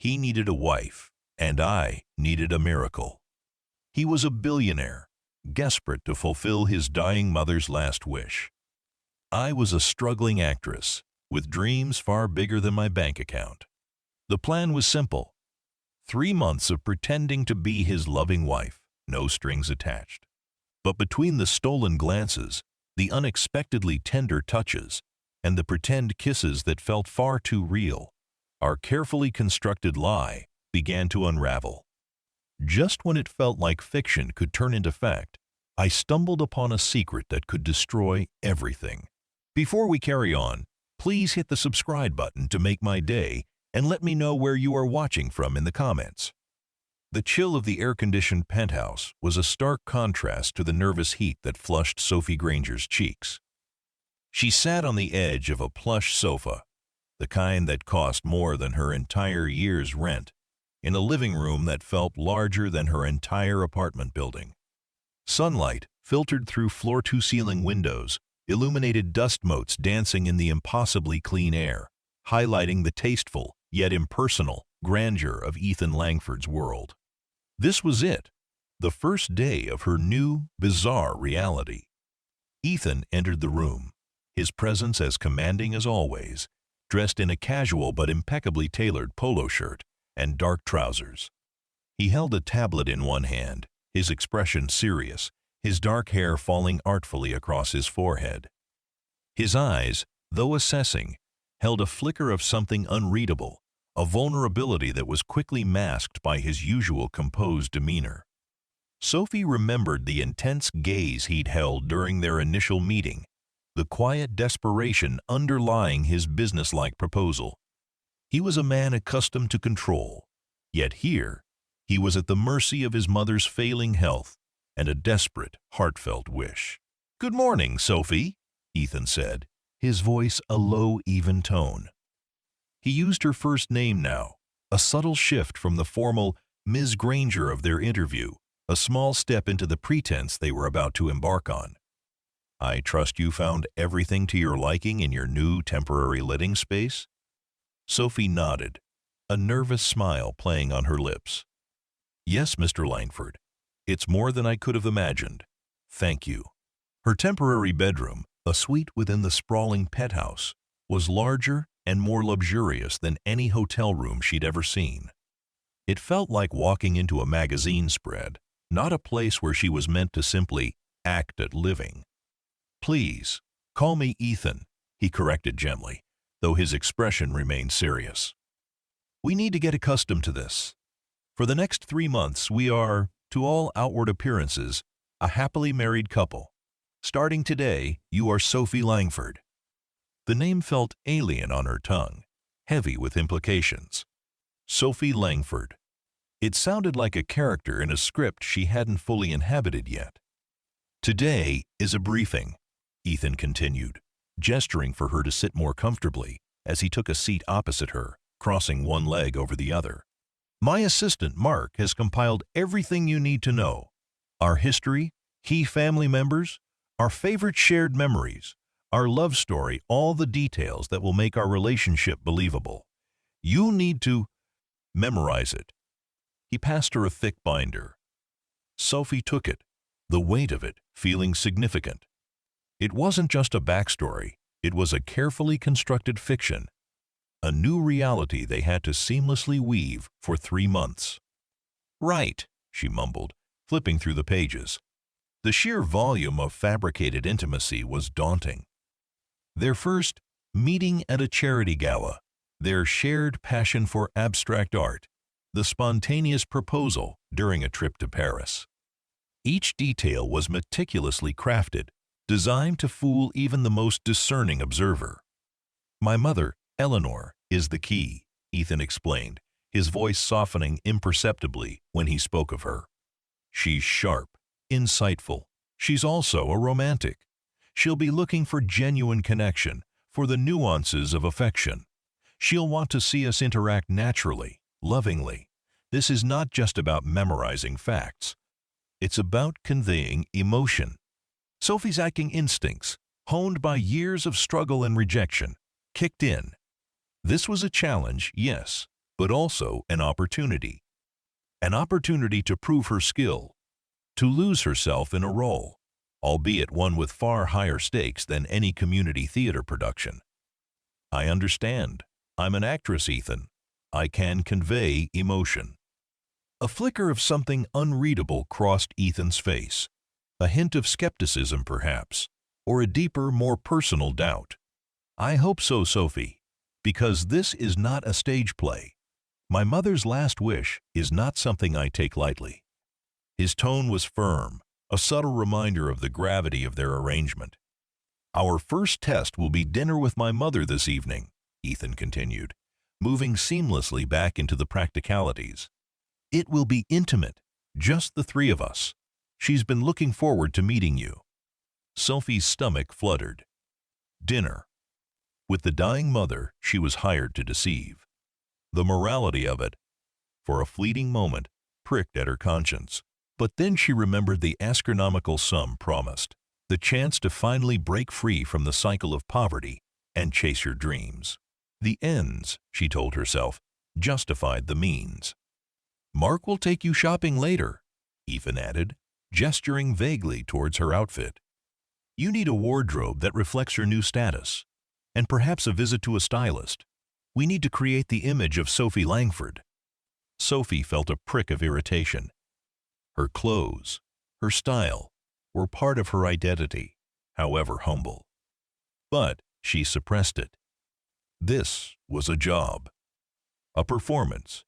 He needed a wife, and I needed a miracle. He was a billionaire, desperate to fulfill his dying mother's last wish. I was a struggling actress, with dreams far bigger than my bank account. The plan was simple. 3 months of pretending to be his loving wife, no strings attached. But between the stolen glances, the unexpectedly tender touches, and the pretend kisses that felt far too real, our carefully constructed lie began to unravel. Just when it felt like fiction could turn into fact, I stumbled upon a secret that could destroy everything. Before we carry on, please hit the subscribe button to make my day and let me know where you are watching from in the comments. The chill of the air-conditioned penthouse was a stark contrast to the nervous heat that flushed Sophie Grangers' cheeks. She sat on the edge of a plush sofa, the kind that cost more than her entire year's rent, in a living room that felt larger than her entire apartment building. Sunlight, filtered through floor-to-ceiling windows, illuminated dust motes dancing in the impossibly clean air, highlighting the tasteful, yet impersonal, grandeur of Ethan Langford's world. This was it, the first day of her new, bizarre reality. Ethan entered the room, his presence as commanding as always, dressed in a casual but impeccably tailored polo shirt and dark trousers. He held a tablet in one hand, his expression serious, his dark hair falling artfully across his forehead. His eyes, though assessing, held a flicker of something unreadable, a vulnerability that was quickly masked by his usual composed demeanor. Sophie remembered the intense gaze he'd held during their initial meeting, the quiet desperation underlying his businesslike proposal. He was a man accustomed to control, yet here he was at the mercy of his mother's failing health and a desperate, heartfelt wish. "Good morning, Sophie," Ethan said, his voice a low, even tone. He used her first name now, a subtle shift from the formal Ms. Granger of their interview, a small step into the pretense they were about to embark on. "I trust you found everything to your liking in your new temporary living space?" Sophie nodded, a nervous smile playing on her lips. "Yes, Mr. Langford. It's more than I could have imagined. Thank you." Her temporary bedroom, a suite within the sprawling penthouse, was larger and more luxurious than any hotel room she'd ever seen. It felt like walking into a magazine spread, not a place where she was meant to simply act at living. "Please, call me Ethan," he corrected gently, though his expression remained serious. "We need to get accustomed to this. For the next 3 months, we are, to all outward appearances, a happily married couple. Starting today, you are Sophie Langford." The name felt alien on her tongue, heavy with implications. Sophie Langford. It sounded like a character in a script she hadn't fully inhabited yet. "Today is a briefing," Ethan continued, gesturing for her to sit more comfortably as he took a seat opposite her, crossing one leg over the other. "My assistant, Mark, has compiled everything you need to know. Our history, key family members, our favorite shared memories, our love story, all the details that will make our relationship believable. You need to memorize it." He passed her a thick binder. Sophie took it, the weight of it feeling significant. It wasn't just a backstory, it was a carefully constructed fiction, a new reality they had to seamlessly weave for 3 months. "Right," she mumbled, flipping through the pages. The sheer volume of fabricated intimacy was daunting. Their first meeting at a charity gala, their shared passion for abstract art, the spontaneous proposal during a trip to Paris. Each detail was meticulously crafted, designed to fool even the most discerning observer. "My mother, Eleanor, is the key," Ethan explained, his voice softening imperceptibly when he spoke of her. "She's sharp, insightful. She's also a romantic. She'll be looking for genuine connection, for the nuances of affection. She'll want to see us interact naturally, lovingly. This is not just about memorizing facts. It's about conveying emotion." Sophie's acting instincts, honed by years of struggle and rejection, kicked in. This was a challenge, yes, but also an opportunity. An opportunity to prove her skill, to lose herself in a role, albeit one with far higher stakes than any community theater production. I understand. I'm an actress, Ethan. I can convey emotion. A flicker of something unreadable crossed Ethan's face. A hint of skepticism, perhaps, or a deeper, more personal doubt. I hope so, Sophie, because this is not a stage play. My mother's last wish is not something I take lightly. His tone was firm, a subtle reminder of the gravity of their arrangement. Our first test will be dinner with my mother this evening, Ethan continued, moving seamlessly back into the practicalities. It will be intimate, just the three of us. She's been looking forward to meeting you. Sophie's stomach fluttered. Dinner. With the dying mother she was hired to deceive. The morality of it, for a fleeting moment, pricked at her conscience. But then she remembered the astronomical sum promised, the chance to finally break free from the cycle of poverty and chase your dreams. The ends, she told herself, justified the means. Mark will take you shopping later, Ethan added, gesturing vaguely towards her outfit. You need a wardrobe that reflects your new status, and perhaps a visit to a stylist. We need to create the image of Sophie Langford. Sophie felt a prick of irritation. Her clothes, her style, were part of her identity, however humble. But she suppressed it. This was a job, a performance.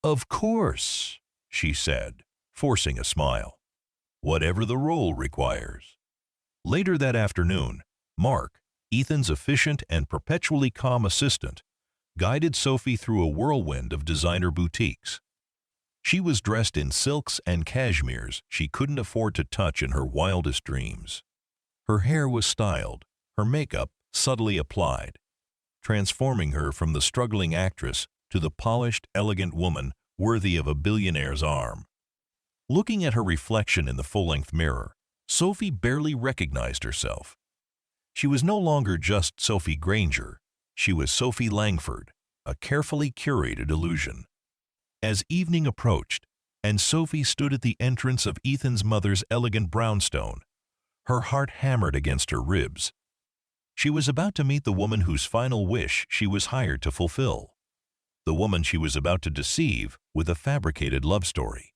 Of course, she said, forcing a smile. Whatever the role requires. Later that afternoon, Mark, Ethan's efficient and perpetually calm assistant, guided Sophie through a whirlwind of designer boutiques. She was dressed in silks and cashmeres she couldn't afford to touch in her wildest dreams. Her hair was styled, her makeup subtly applied, transforming her from the struggling actress to the polished, elegant woman worthy of a billionaire's arm. Looking at her reflection in the full-length mirror, Sophie barely recognized herself. She was no longer just Sophie Granger. She was Sophie Langford, a carefully curated illusion. As evening approached, and Sophie stood at the entrance of Ethan's mother's elegant brownstone, her heart hammered against her ribs. She was about to meet the woman whose final wish she was hired to fulfill. The woman she was about to deceive with a fabricated love story.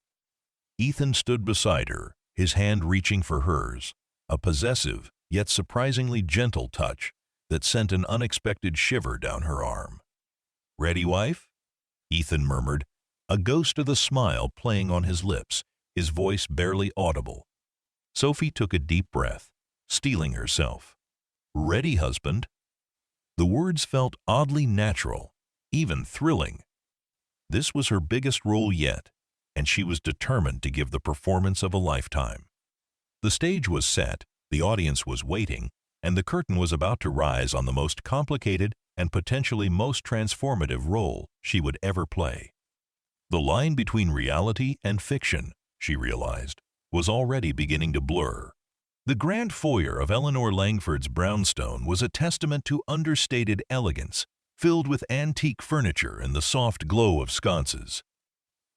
Ethan stood beside her, his hand reaching for hers, a possessive yet surprisingly gentle touch that sent an unexpected shiver down her arm. "Ready, wife?" Ethan murmured, a ghost of a smile playing on his lips, his voice barely audible. Sophie took a deep breath, steeling herself. "Ready, husband." The words felt oddly natural, even thrilling. This was her biggest role yet, and she was determined to give the performance of a lifetime. The stage was set, the audience was waiting, and the curtain was about to rise on the most complicated and potentially most transformative role she would ever play. The line between reality and fiction, she realized, was already beginning to blur. The grand foyer of Eleanor Langford's brownstone was a testament to understated elegance, filled with antique furniture and the soft glow of sconces.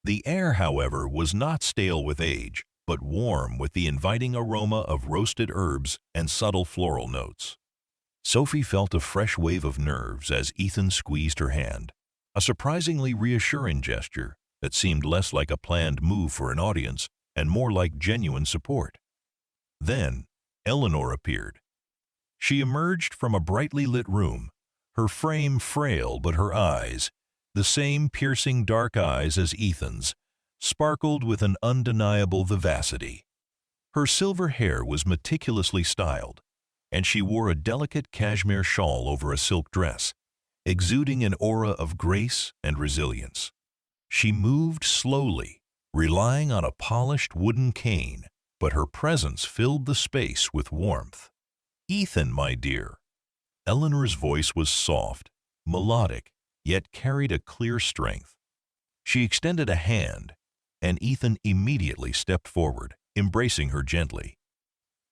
The air, however, was not stale with age, but warm with the inviting aroma of roasted herbs and subtle floral notes. Sophie felt a fresh wave of nerves as Ethan squeezed her hand, a surprisingly reassuring gesture that seemed less like a planned move for an audience and more like genuine support. Then, Eleanor appeared. She emerged from a brightly lit room, her frame frail but her eyes, the same piercing dark eyes as Ethan's, sparkled with an undeniable vivacity. Her silver hair was meticulously styled, and she wore a delicate cashmere shawl over a silk dress, exuding an aura of grace and resilience. She moved slowly, relying on a polished wooden cane, but her presence filled the space with warmth. "Ethan, my dear." Eleanor's voice was soft, melodic, yet carried a clear strength. She extended a hand, and Ethan immediately stepped forward, embracing her gently.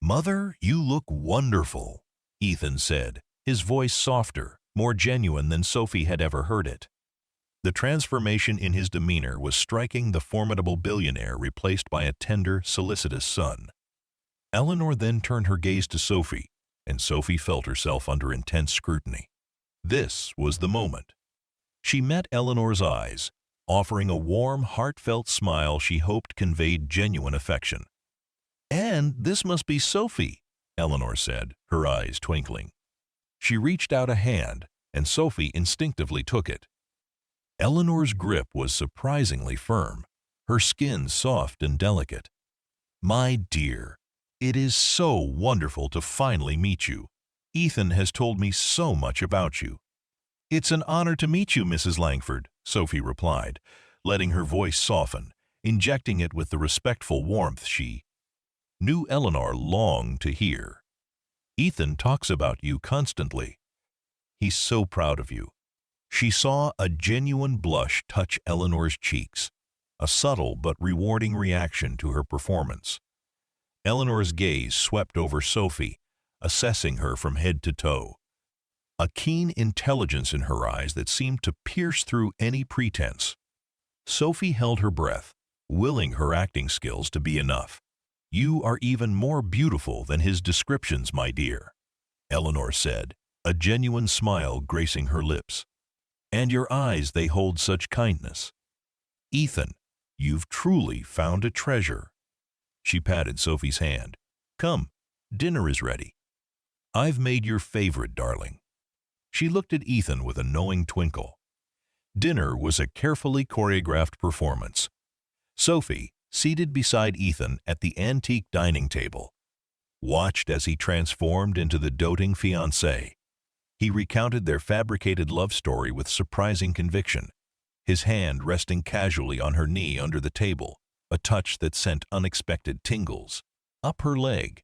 "Mother, you look wonderful," Ethan said, his voice softer, more genuine than Sophie had ever heard it. The transformation in his demeanor was striking the formidable billionaire replaced by a tender, solicitous son. Eleanor then turned her gaze to Sophie, and Sophie felt herself under intense scrutiny. This was the moment. She met Eleanor's eyes, offering a warm, heartfelt smile she hoped conveyed genuine affection. "And this must be Sophie," Eleanor said, her eyes twinkling. She reached out a hand, and Sophie instinctively took it. Eleanor's grip was surprisingly firm, her skin soft and delicate. "My dear, it is so wonderful to finally meet you. Ethan has told me so much about you." "It's an honor to meet you, Mrs. Langford," Sophie replied, letting her voice soften, injecting it with the respectful warmth she knew Eleanor longed to hear. "Ethan talks about you constantly. He's so proud of you." She saw a genuine blush touch Eleanor's cheeks, a subtle but rewarding reaction to her performance. Eleanor's gaze swept over Sophie, assessing her from head to toe, a keen intelligence in her eyes that seemed to pierce through any pretense. Sophie held her breath, willing her acting skills to be enough. "You are even more beautiful than his descriptions, my dear," Eleanor said, a genuine smile gracing her lips. "And your eyes, they hold such kindness. Ethan, you've truly found a treasure." She patted Sophie's hand. "Come, dinner is ready. I've made your favorite, darling." She looked at Ethan with a knowing twinkle. Dinner was a carefully choreographed performance. Sophie, seated beside Ethan at the antique dining table, watched as he transformed into the doting fiancé. He recounted their fabricated love story with surprising conviction, his hand resting casually on her knee under the table, a touch that sent unexpected tingles up her leg.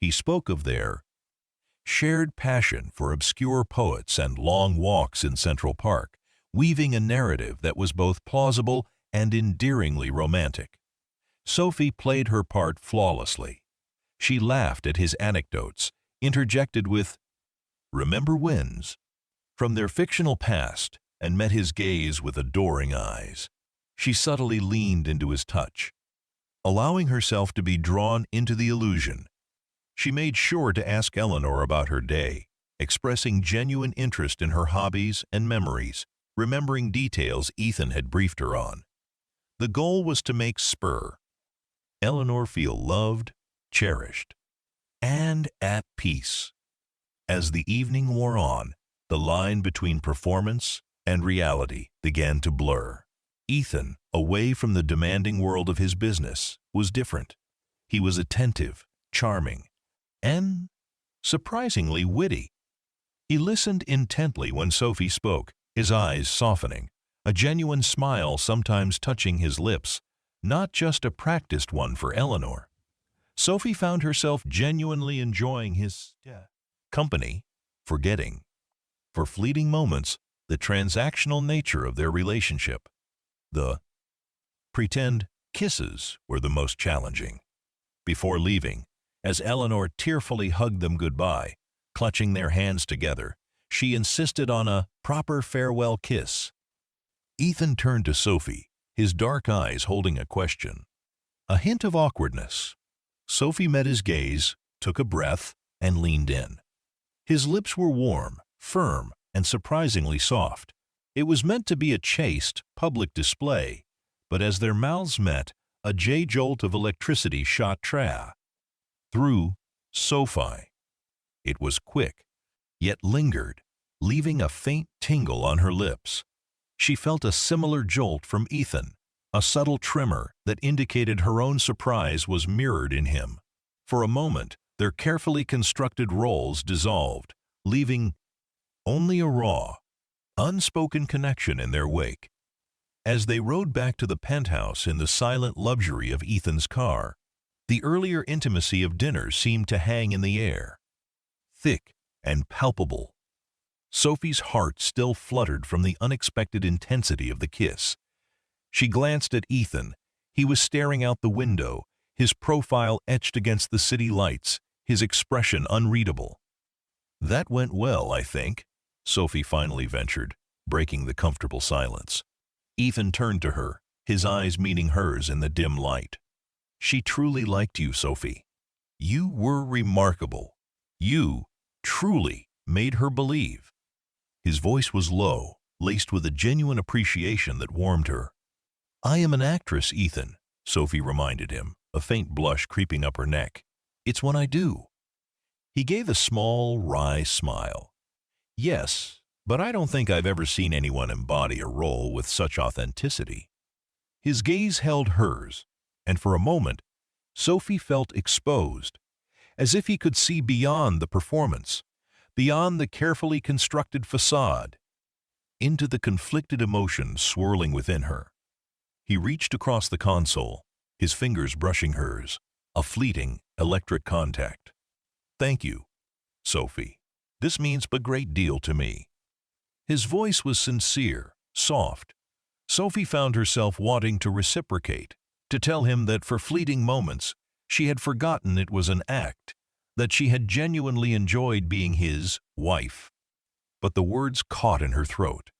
He spoke of their shared passion for obscure poets and long walks in Central Park, weaving a narrative that was both plausible and endearingly romantic. Sophie played her part flawlessly. She laughed at his anecdotes, interjected with "Remember wins" from their fictional past, and met his gaze with adoring eyes. She subtly leaned into his touch, allowing herself to be drawn into the illusion. She made sure to ask Eleanor about her day, expressing genuine interest in her hobbies and memories, remembering details Ethan had briefed her on. The goal was to make Eleanor feel loved, cherished, and at peace. As the evening wore on, the line between performance and reality began to blur. Ethan, away from the demanding world of his business, was different. He was attentive, charming, and surprisingly witty. He listened intently when Sophie spoke, his eyes softening, a genuine smile sometimes touching his lips, not just a practiced one for Eleanor. Sophie found herself genuinely enjoying his company, forgetting, for fleeting moments, the transactional nature of their relationship. The pretend kisses were the most challenging. Before leaving, as Eleanor tearfully hugged them goodbye, clutching their hands together, she insisted on a proper farewell kiss. Ethan turned to Sophie, his dark eyes holding a question, a hint of awkwardness. Sophie met his gaze, took a breath, and leaned in. His lips were warm, firm, and surprisingly soft. It was meant to be a chaste, public display, but as their mouths met, a jolt of electricity shot through Sophie. It was quick, yet lingered, leaving a faint tingle on her lips. She felt a similar jolt from Ethan, a subtle tremor that indicated her own surprise was mirrored in him. For a moment, their carefully constructed roles dissolved, leaving only a raw, unspoken connection in their wake. As they rode back to the penthouse in the silent luxury of Ethan's car, the earlier intimacy of dinner seemed to hang in the air, thick and palpable. Sophie's heart still fluttered from the unexpected intensity of the kiss. She glanced at Ethan. He was staring out the window, his profile etched against the city lights, his expression unreadable. "That went well, I think," Sophie finally ventured, breaking the comfortable silence. Ethan turned to her, his eyes meeting hers in the dim light. She truly liked you, Sophie. You were remarkable. You truly made her believe. His voice was low, laced with a genuine appreciation that warmed her. I am an actress, Ethan, Sophie reminded him, a faint blush creeping up her neck. It's what I do. He gave a small, wry smile. Yes, but I don't think I've ever seen anyone embody a role with such authenticity. His gaze held hers, and for a moment, Sophie felt exposed, as if he could see beyond the performance, beyond the carefully constructed facade, into the conflicted emotions swirling within her. He reached across the console, his fingers brushing hers, a fleeting, electric contact. Thank you, Sophie. This means a great deal to me. His voice was sincere, soft. Sophie found herself wanting to reciprocate, to tell him that for fleeting moments she had forgotten it was an act, that she had genuinely enjoyed being his wife. But the words caught in her throat.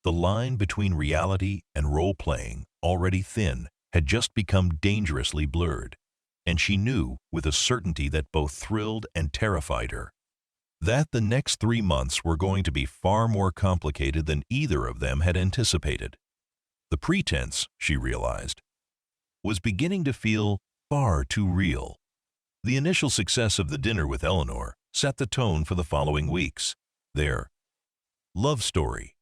The line between reality and role-playing, already thin, had just become dangerously blurred, and she knew with a certainty that both thrilled and terrified her. That the next 3 months were going to be far more complicated than either of them had anticipated. The pretense, she realized, was beginning to feel far too real. The initial success of the dinner with Eleanor set the tone for the following weeks. Their love story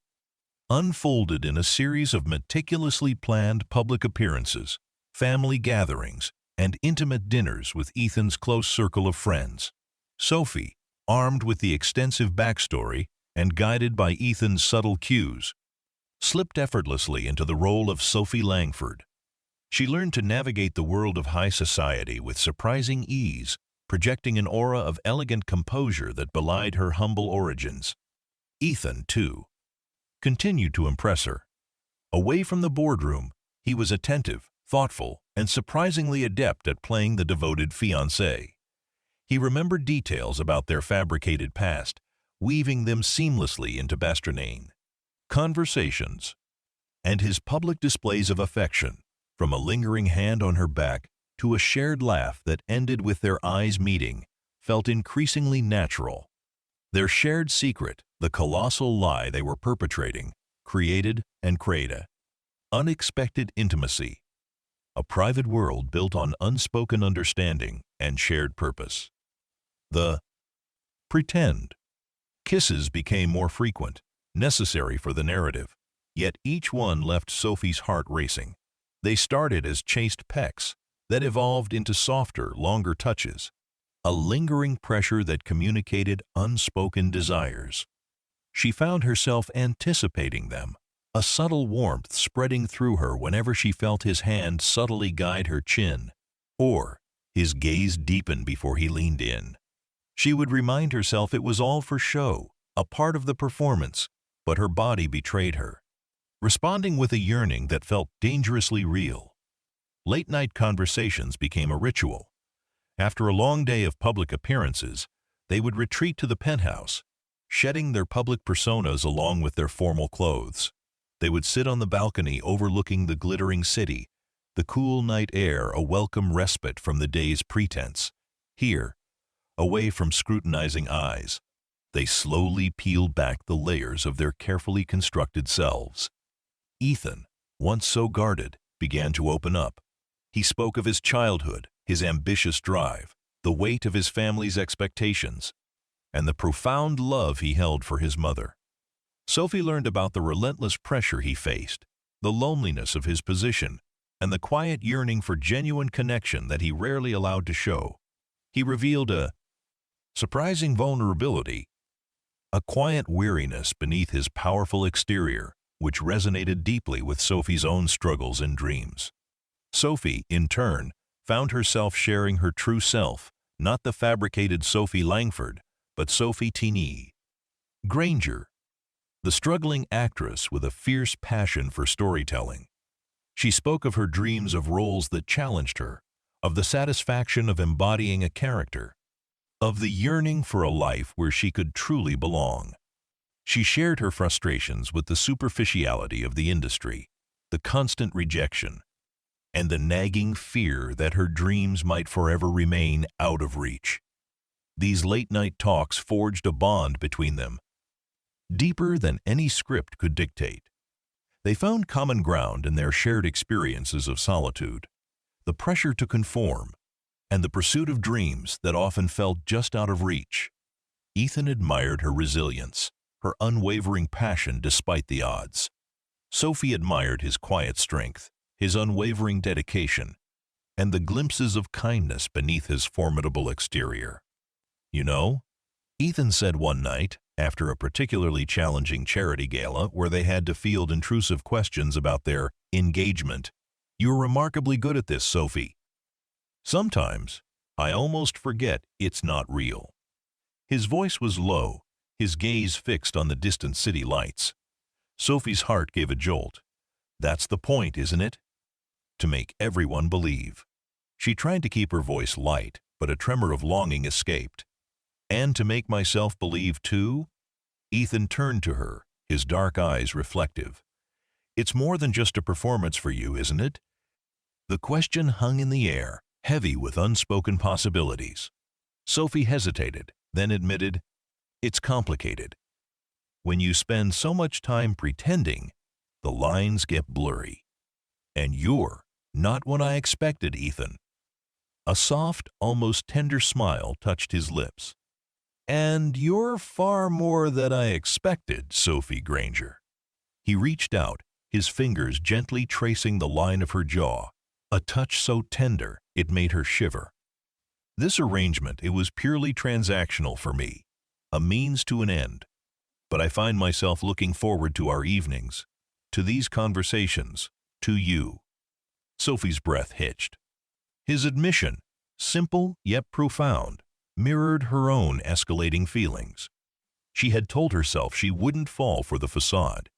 unfolded in a series of meticulously planned public appearances, family gatherings, and intimate dinners with Ethan's close circle of friends. Sophie, armed with the extensive backstory and guided by Ethan's subtle cues, slipped effortlessly into the role of Sophie Langford. She learned to navigate the world of high society with surprising ease, projecting an aura of elegant composure that belied her humble origins. Ethan, too, continued to impress her. Away from the boardroom, he was attentive, thoughtful, and surprisingly adept at playing the devoted fiancé. He remembered details about their fabricated past, weaving them seamlessly into Bastronane conversations, and his public displays of affection, from a lingering hand on her back to a shared laugh that ended with their eyes meeting, felt increasingly natural. Their shared secret, the colossal lie they were perpetrating, created and created unexpected intimacy, a private world built on unspoken understanding and shared purpose. The pretend kisses became more frequent, necessary for the narrative, yet each one left Sophie's heart racing. They started as chaste pecks that evolved into softer, longer touches, a lingering pressure that communicated unspoken desires. She found herself anticipating them, a subtle warmth spreading through her whenever she felt his hand subtly guide her chin, or his gaze deepen before he leaned in. She would remind herself it was all for show, a part of the performance, but her body betrayed her, responding with a yearning that felt dangerously real. Late-night conversations became a ritual. After a long day of public appearances, they would retreat to the penthouse, shedding their public personas along with their formal clothes. They would sit on the balcony overlooking the glittering city, the cool night air a welcome respite from the day's pretense. Here, away from scrutinizing eyes, they slowly peeled back the layers of their carefully constructed selves. Ethan, once so guarded, began to open up. He spoke of his childhood, his ambitious drive, the weight of his family's expectations, and the profound love he held for his mother. Sophie learned about the relentless pressure he faced, the loneliness of his position, and the quiet yearning for genuine connection that he rarely allowed to show. He revealed a surprising vulnerability, a quiet weariness beneath his powerful exterior, which resonated deeply with Sophie's own struggles and dreams. Sophie, in turn, found herself sharing her true self, not the fabricated Sophie Langford, but Sophie Granger, the struggling actress with a fierce passion for storytelling. She spoke of her dreams of roles that challenged her, of the satisfaction of embodying a character, of the yearning for a life where she could truly belong. She shared her frustrations with the superficiality of the industry, the constant rejection, and the nagging fear that her dreams might forever remain out of reach. These late-night talks forged a bond between them, deeper than any script could dictate. They found common ground in their shared experiences of solitude, the pressure to conform, and the pursuit of dreams that often felt just out of reach. Ethan admired her resilience, her unwavering passion despite the odds. Sophie admired his quiet strength, his unwavering dedication, and the glimpses of kindness beneath his formidable exterior. "You know," Ethan said one night, after a particularly challenging charity gala where they had to field intrusive questions about their engagement, "you're remarkably good at this, Sophie. Sometimes I almost forget it's not real." His voice was low, his gaze fixed on the distant city lights. Sophie's heart gave a jolt. That's the point, isn't it? To make everyone believe. She tried to keep her voice light, but a tremor of longing escaped. "And to make myself believe too?" Ethan turned to her, his dark eyes reflective. "It's more than just a performance for you, isn't it?" The question hung in the air, heavy with unspoken possibilities. Sophie hesitated, then admitted, "It's complicated. When you spend so much time pretending, the lines get blurry. And you're not what I expected, Ethan." A soft, almost tender smile touched his lips. "And you're far more than I expected, Sophie Granger." He reached out, his fingers gently tracing the line of her jaw, a touch so tender it made her shiver. "This arrangement, it was purely transactional for me, a means to an end. But I find myself looking forward to our evenings, to these conversations, to you." Sophie's breath hitched. His admission, simple yet profound, mirrored her own escalating feelings. She had told herself she wouldn't fall for the facade,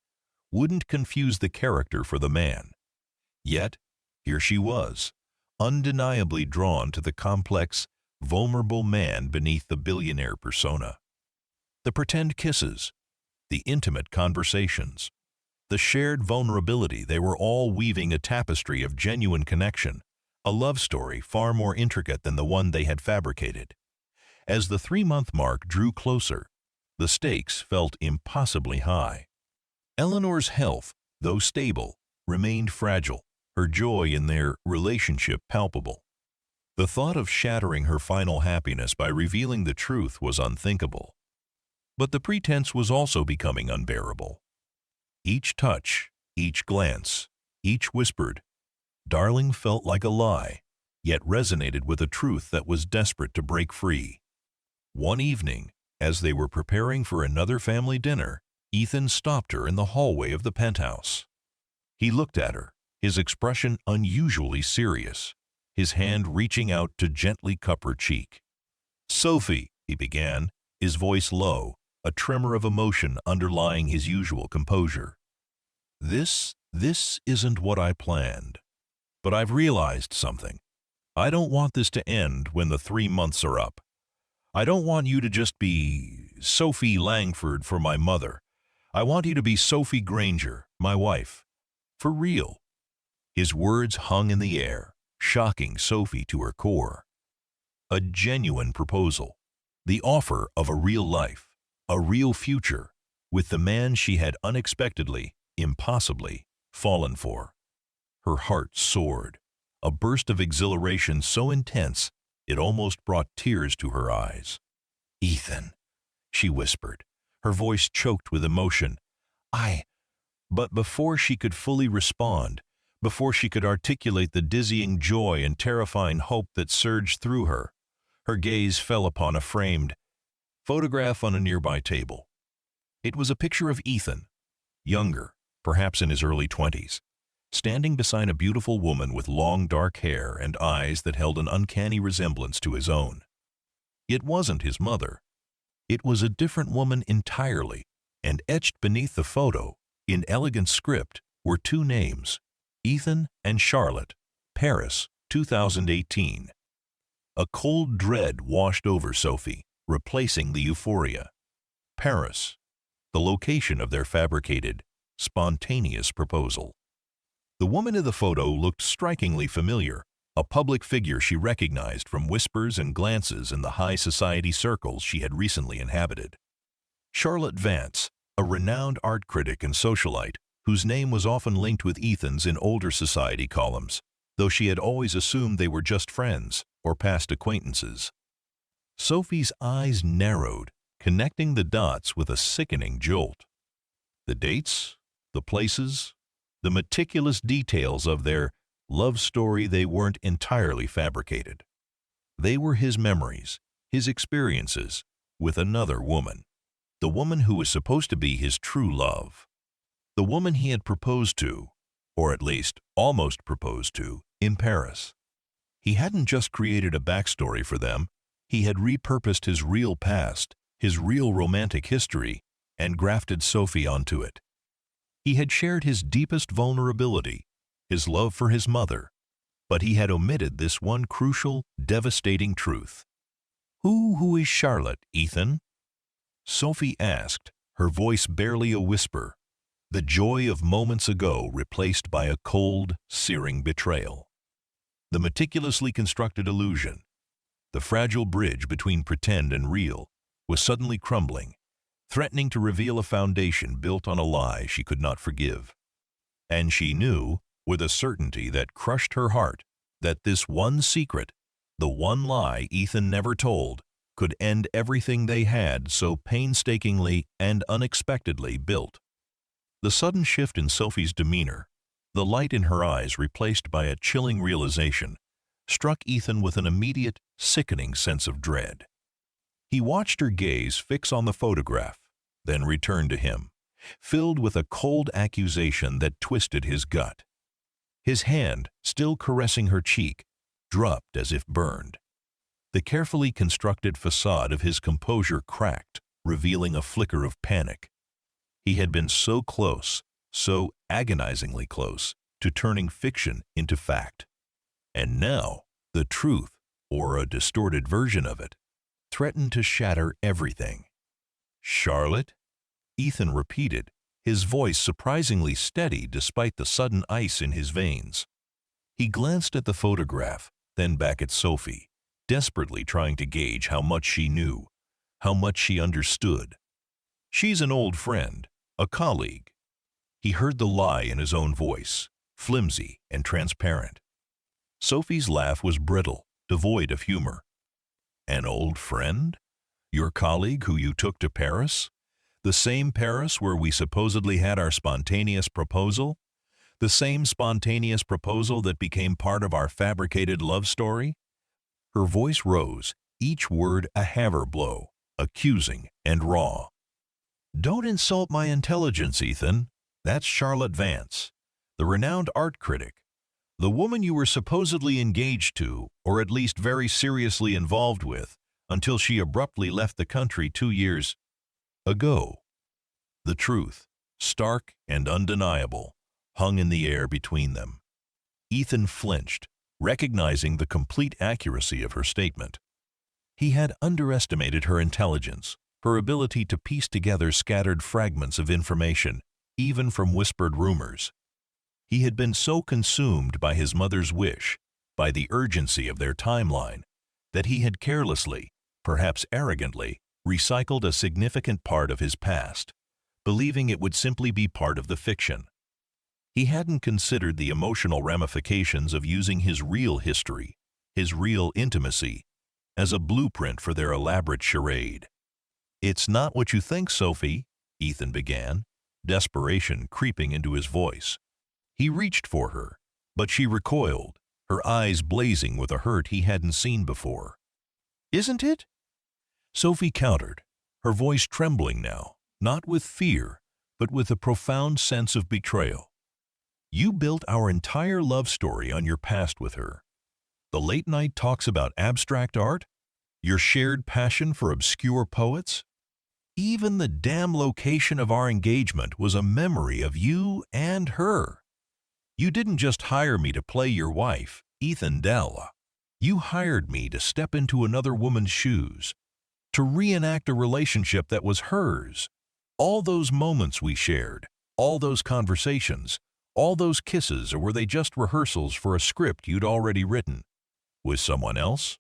wouldn't confuse the character for the man. Yet, here she was, undeniably drawn to the complex, vulnerable man beneath the billionaire persona. The pretend kisses, the intimate conversations, the shared vulnerability, they were all weaving a tapestry of genuine connection, a love story far more intricate than the one they had fabricated. As the 3-month mark drew closer, the stakes felt impossibly high. Eleanor's health, though stable, remained fragile, her joy in their relationship palpable. The thought of shattering her final happiness by revealing the truth was unthinkable. But the pretense was also becoming unbearable. Each touch, each glance, each whispered, "Darling," felt like a lie, yet resonated with a truth that was desperate to break free. One evening, as they were preparing for another family dinner, Ethan stopped her in the hallway of the penthouse. He looked at her, his expression unusually serious, his hand reaching out to gently cup her cheek. "Sophie," he began, his voice low, a tremor of emotion underlying his usual composure. This isn't what I planned. But I've realized something. I don't want this to end when the 3 months are up. I don't want you to just be Sophie Langford for my mother. I want you to be Sophie Granger, my wife. For real." His words hung in the air, shocking Sophie to her core. A genuine proposal, the offer of a real life, a real future, with the man she had unexpectedly, impossibly, fallen for. Her heart soared, a burst of exhilaration so intense it almost brought tears to her eyes. "Ethan," she whispered, her voice choked with emotion. But before she could fully respond, before she could articulate the dizzying joy and terrifying hope that surged through her, her gaze fell upon a framed photograph on a nearby table. It was a picture of Ethan, younger, perhaps in his early 20s, standing beside a beautiful woman with long dark hair and eyes that held an uncanny resemblance to his own. It wasn't his mother. It was a different woman entirely, and etched beneath the photo, in elegant script, were 2 names, Ethan and Charlotte, Paris, 2018. A cold dread washed over Sophie, replacing the euphoria. Paris, the location of their fabricated, spontaneous proposal. The woman in the photo looked strikingly familiar, a public figure she recognized from whispers and glances in the high society circles she had recently inhabited. Charlotte Vance, a renowned art critic and socialite, whose name was often linked with Ethan's in older society columns, though she had always assumed they were just friends or past acquaintances. Sophie's eyes narrowed, connecting the dots with a sickening jolt. The dates, the places, the meticulous details of their love story, they weren't entirely fabricated. They were his memories, his experiences with another woman. The woman who was supposed to be his true love. The woman he had proposed to, or at least almost proposed to, in Paris. He hadn't just created a backstory for them, he had repurposed his real past, his real romantic history, and grafted Sophie onto it. He had shared his deepest vulnerability, his love for his mother, but he had omitted this one crucial, devastating truth. Who is Charlotte, Ethan?" Sophie asked, her voice barely a whisper, the joy of moments ago replaced by a cold, searing betrayal. The meticulously constructed illusion, the fragile bridge between pretend and real, was suddenly crumbling, threatening to reveal a foundation built on a lie she could not forgive. And she knew, with a certainty that crushed her heart, that this one secret, the one lie Ethan never told, could end everything they had so painstakingly and unexpectedly built. The sudden shift in Sophie's demeanor, the light in her eyes replaced by a chilling realization, struck Ethan with an immediate, sickening sense of dread. He watched her gaze fix on the photograph, then return to him, filled with a cold accusation that twisted his gut. His hand, still caressing her cheek, dropped as if burned. The carefully constructed facade of his composure cracked, revealing a flicker of panic. He had been so close, so agonizingly close, to turning fiction into fact. And now, the truth, or a distorted version of it, threatened to shatter everything. "Charlotte?" Ethan repeated, his voice surprisingly steady despite the sudden ice in his veins. He glanced at the photograph, then back at Sophie, desperately trying to gauge how much she knew, how much she understood. "She's an old friend, a colleague." He heard the lie in his own voice, flimsy and transparent. Sophie's laugh was brittle, devoid of humor. "An old friend? Your colleague who you took to Paris? The same Paris where we supposedly had our spontaneous proposal? The same spontaneous proposal that became part of our fabricated love story?" Her voice rose, each word a hammer blow, accusing and raw. "Don't insult my intelligence, Ethan. That's Charlotte Vance, the renowned art critic, the woman you were supposedly engaged to, or at least very seriously involved with, until she abruptly left the country 2 years ago." The truth, stark and undeniable, hung in the air between them. Ethan flinched, recognizing the complete accuracy of her statement. He had underestimated her intelligence, her ability to piece together scattered fragments of information, even from whispered rumors. He had been so consumed by his mother's wish, by the urgency of their timeline, that he had carelessly, perhaps arrogantly, recycled a significant part of his past, believing it would simply be part of the fiction. He hadn't considered the emotional ramifications of using his real history, his real intimacy, as a blueprint for their elaborate charade. "It's not what you think, Sophie," Ethan began, desperation creeping into his voice. He reached for her, but she recoiled, her eyes blazing with a hurt he hadn't seen before. "Isn't it?" Sophie countered, her voice trembling now, not with fear, but with a profound sense of betrayal. "You built our entire love story on your past with her. The late-night talks about abstract art, your shared passion for obscure poets. Even the damn location of our engagement was a memory of you and her. You didn't just hire me to play your wife, Ethan Della. You hired me to step into another woman's shoes, to reenact a relationship that was hers. All those moments we shared, all those conversations, All those kisses, or were they just rehearsals for a script you'd already written? With someone else?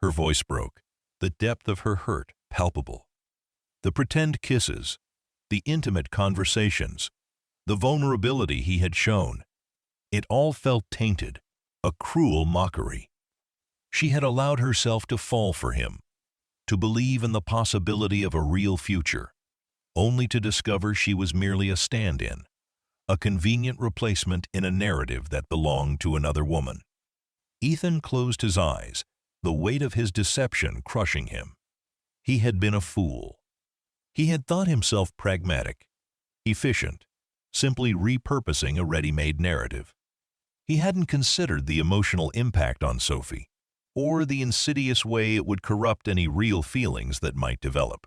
Her voice broke, the depth of her hurt palpable. The pretend kisses, the intimate conversations, the vulnerability he had shown, it all felt tainted, a cruel mockery. She had allowed herself to fall for him, to believe in the possibility of a real future, only to discover she was merely a stand-in, a convenient replacement in a narrative that belonged to another woman. Ethan closed his eyes, the weight of his deception crushing him. He had been a fool. He had thought himself pragmatic, efficient, simply repurposing a ready-made narrative. He hadn't considered the emotional impact on Sophie, or the insidious way it would corrupt any real feelings that might develop.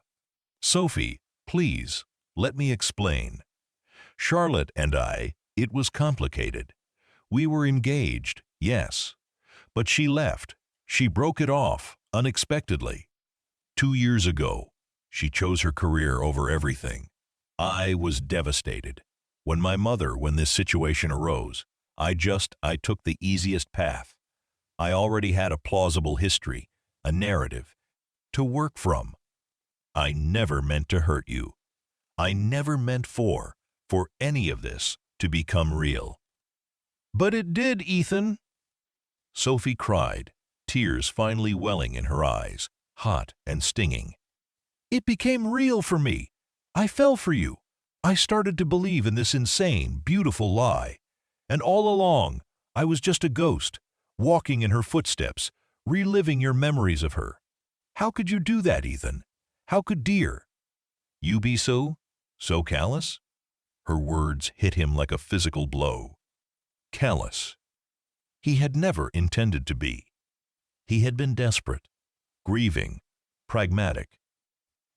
Sophie, please, let me explain. Charlotte and I, it was complicated. We were engaged, yes. But she left. She broke it off, unexpectedly. 2 years ago, she chose her career over everything. I was devastated. When this situation arose, I took the easiest path. I already had a plausible history, a narrative, to work from. I never meant to hurt you. I never meant for any of this to become real. But it did, Ethan, Sophie cried, tears finally welling in her eyes, hot and stinging. It became real for me. I fell for you. I started to believe in this insane, beautiful lie. And all along, I was just a ghost, walking in her footsteps, reliving your memories of her. How could you do that, Ethan? How could dear you be so callous? Her words hit him like a physical blow. Callous. He had never intended to be. He had been desperate, grieving, pragmatic.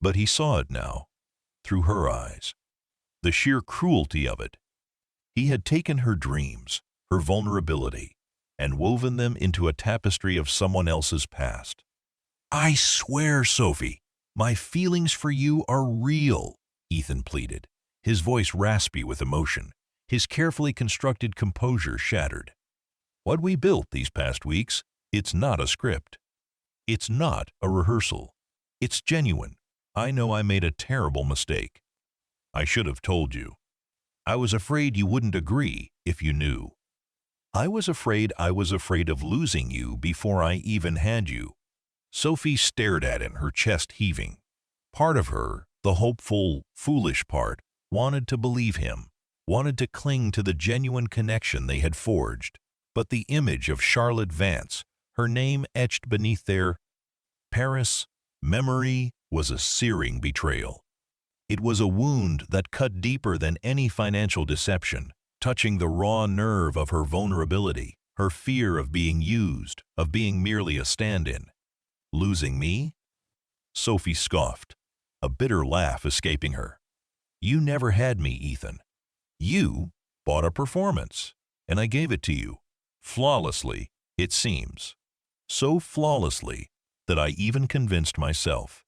But he saw it now, through her eyes. The sheer cruelty of it. He had taken her dreams, her vulnerability, and woven them into a tapestry of someone else's past. I swear, Sophie, my feelings for you are real, Ethan pleaded, his voice raspy with emotion, his carefully constructed composure shattered. What we built these past weeks, it's not a script. It's not a rehearsal. It's genuine. I know I made a terrible mistake. I should have told you. I was afraid you wouldn't agree if you knew. I was afraid of losing you before I even had you. Sophie stared at him, her chest heaving. Part of her, the hopeful, foolish part, wanted to believe him, wanted to cling to the genuine connection they had forged. But the image of Charlotte Vance, her name etched beneath their Paris memory, was a searing betrayal. It was a wound that cut deeper than any financial deception, touching the raw nerve of her vulnerability, her fear of being used, of being merely a stand-in. Losing me? Sophie scoffed, a bitter laugh escaping her. You never had me, Ethan. You bought a performance, and I gave it to you. Flawlessly, it seems. So flawlessly that I even convinced myself.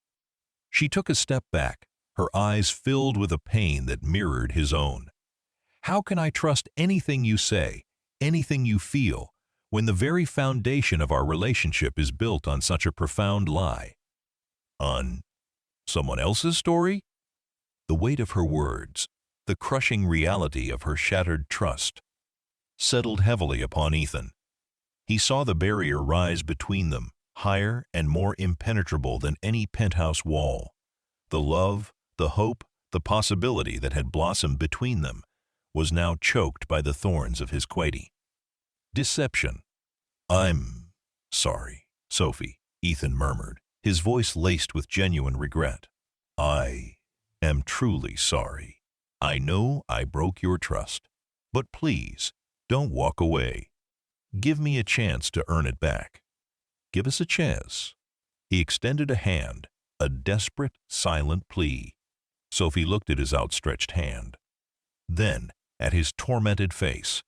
She took a step back, her eyes filled with a pain that mirrored his own. How can I trust anything you say, anything you feel, when the very foundation of our relationship is built on such a profound lie? On someone else's story? The weight of her words, the crushing reality of her shattered trust, settled heavily upon Ethan. He saw the barrier rise between them, higher and more impenetrable than any penthouse wall. The love, the hope, the possibility that had blossomed between them was now choked by the thorns of his quady deception. I'm sorry, Sophie, Ethan murmured, his voice laced with genuine regret. I am truly sorry. I know I broke your trust, but please, don't walk away. Give me a chance to earn it back. Give us a chance. He extended a hand, a desperate, silent plea. Sophie looked at his outstretched hand, then at his tormented face.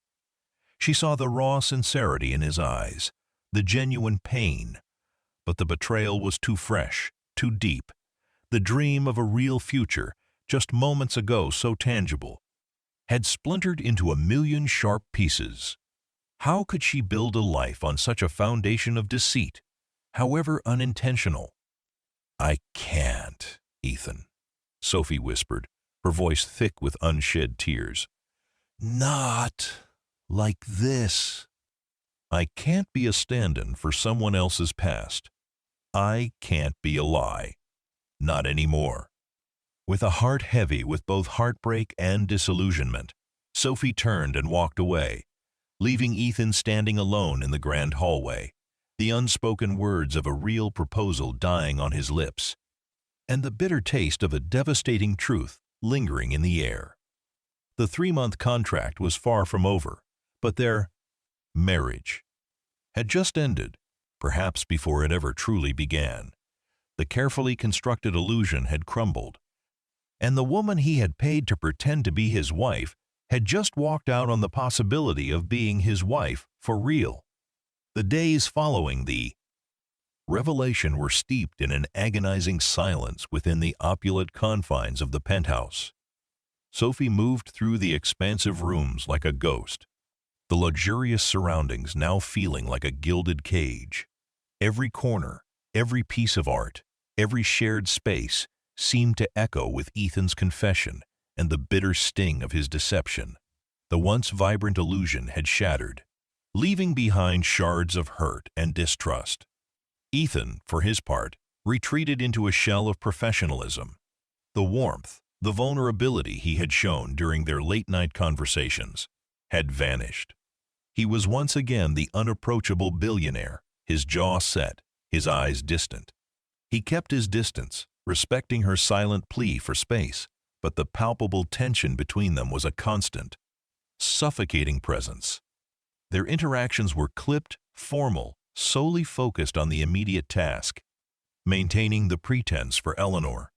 She saw the raw sincerity in his eyes, the genuine pain, but the betrayal was too fresh, too deep. The dream of a real future, just moments ago so tangible, had splintered into a million sharp pieces. How could she build a life on such a foundation of deceit, however unintentional? "I can't, Ethan," Sophie whispered, her voice thick with unshed tears. "Not like this. I can't be a stand-in for someone else's past. I can't be a lie. Not anymore." With a heart heavy with both heartbreak and disillusionment, Sophie turned and walked away, leaving Ethan standing alone in the grand hallway, the unspoken words of a real proposal dying on his lips, and the bitter taste of a devastating truth lingering in the air. The 3-month contract was far from over, but their marriage had just ended, perhaps before it ever truly began. The carefully constructed illusion had crumbled, and the woman he had paid to pretend to be his wife had just walked out on the possibility of being his wife for real. The days following the revelation were steeped in an agonizing silence within the opulent confines of the penthouse. Sophie moved through the expansive rooms like a ghost, the luxurious surroundings now feeling like a gilded cage. Every corner, every piece of art, every shared space seemed to echo with Ethan's confession and the bitter sting of his deception. The once vibrant illusion had shattered, leaving behind shards of hurt and distrust. Ethan, for his part, retreated into a shell of professionalism. The warmth, the vulnerability he had shown during their late-night conversations had vanished. He was once again the unapproachable billionaire, his jaw set, his eyes distant. He kept his distance, respecting her silent plea for space, but the palpable tension between them was a constant, suffocating presence. Their interactions were clipped, formal, solely focused on the immediate task, maintaining the pretense for Eleanor.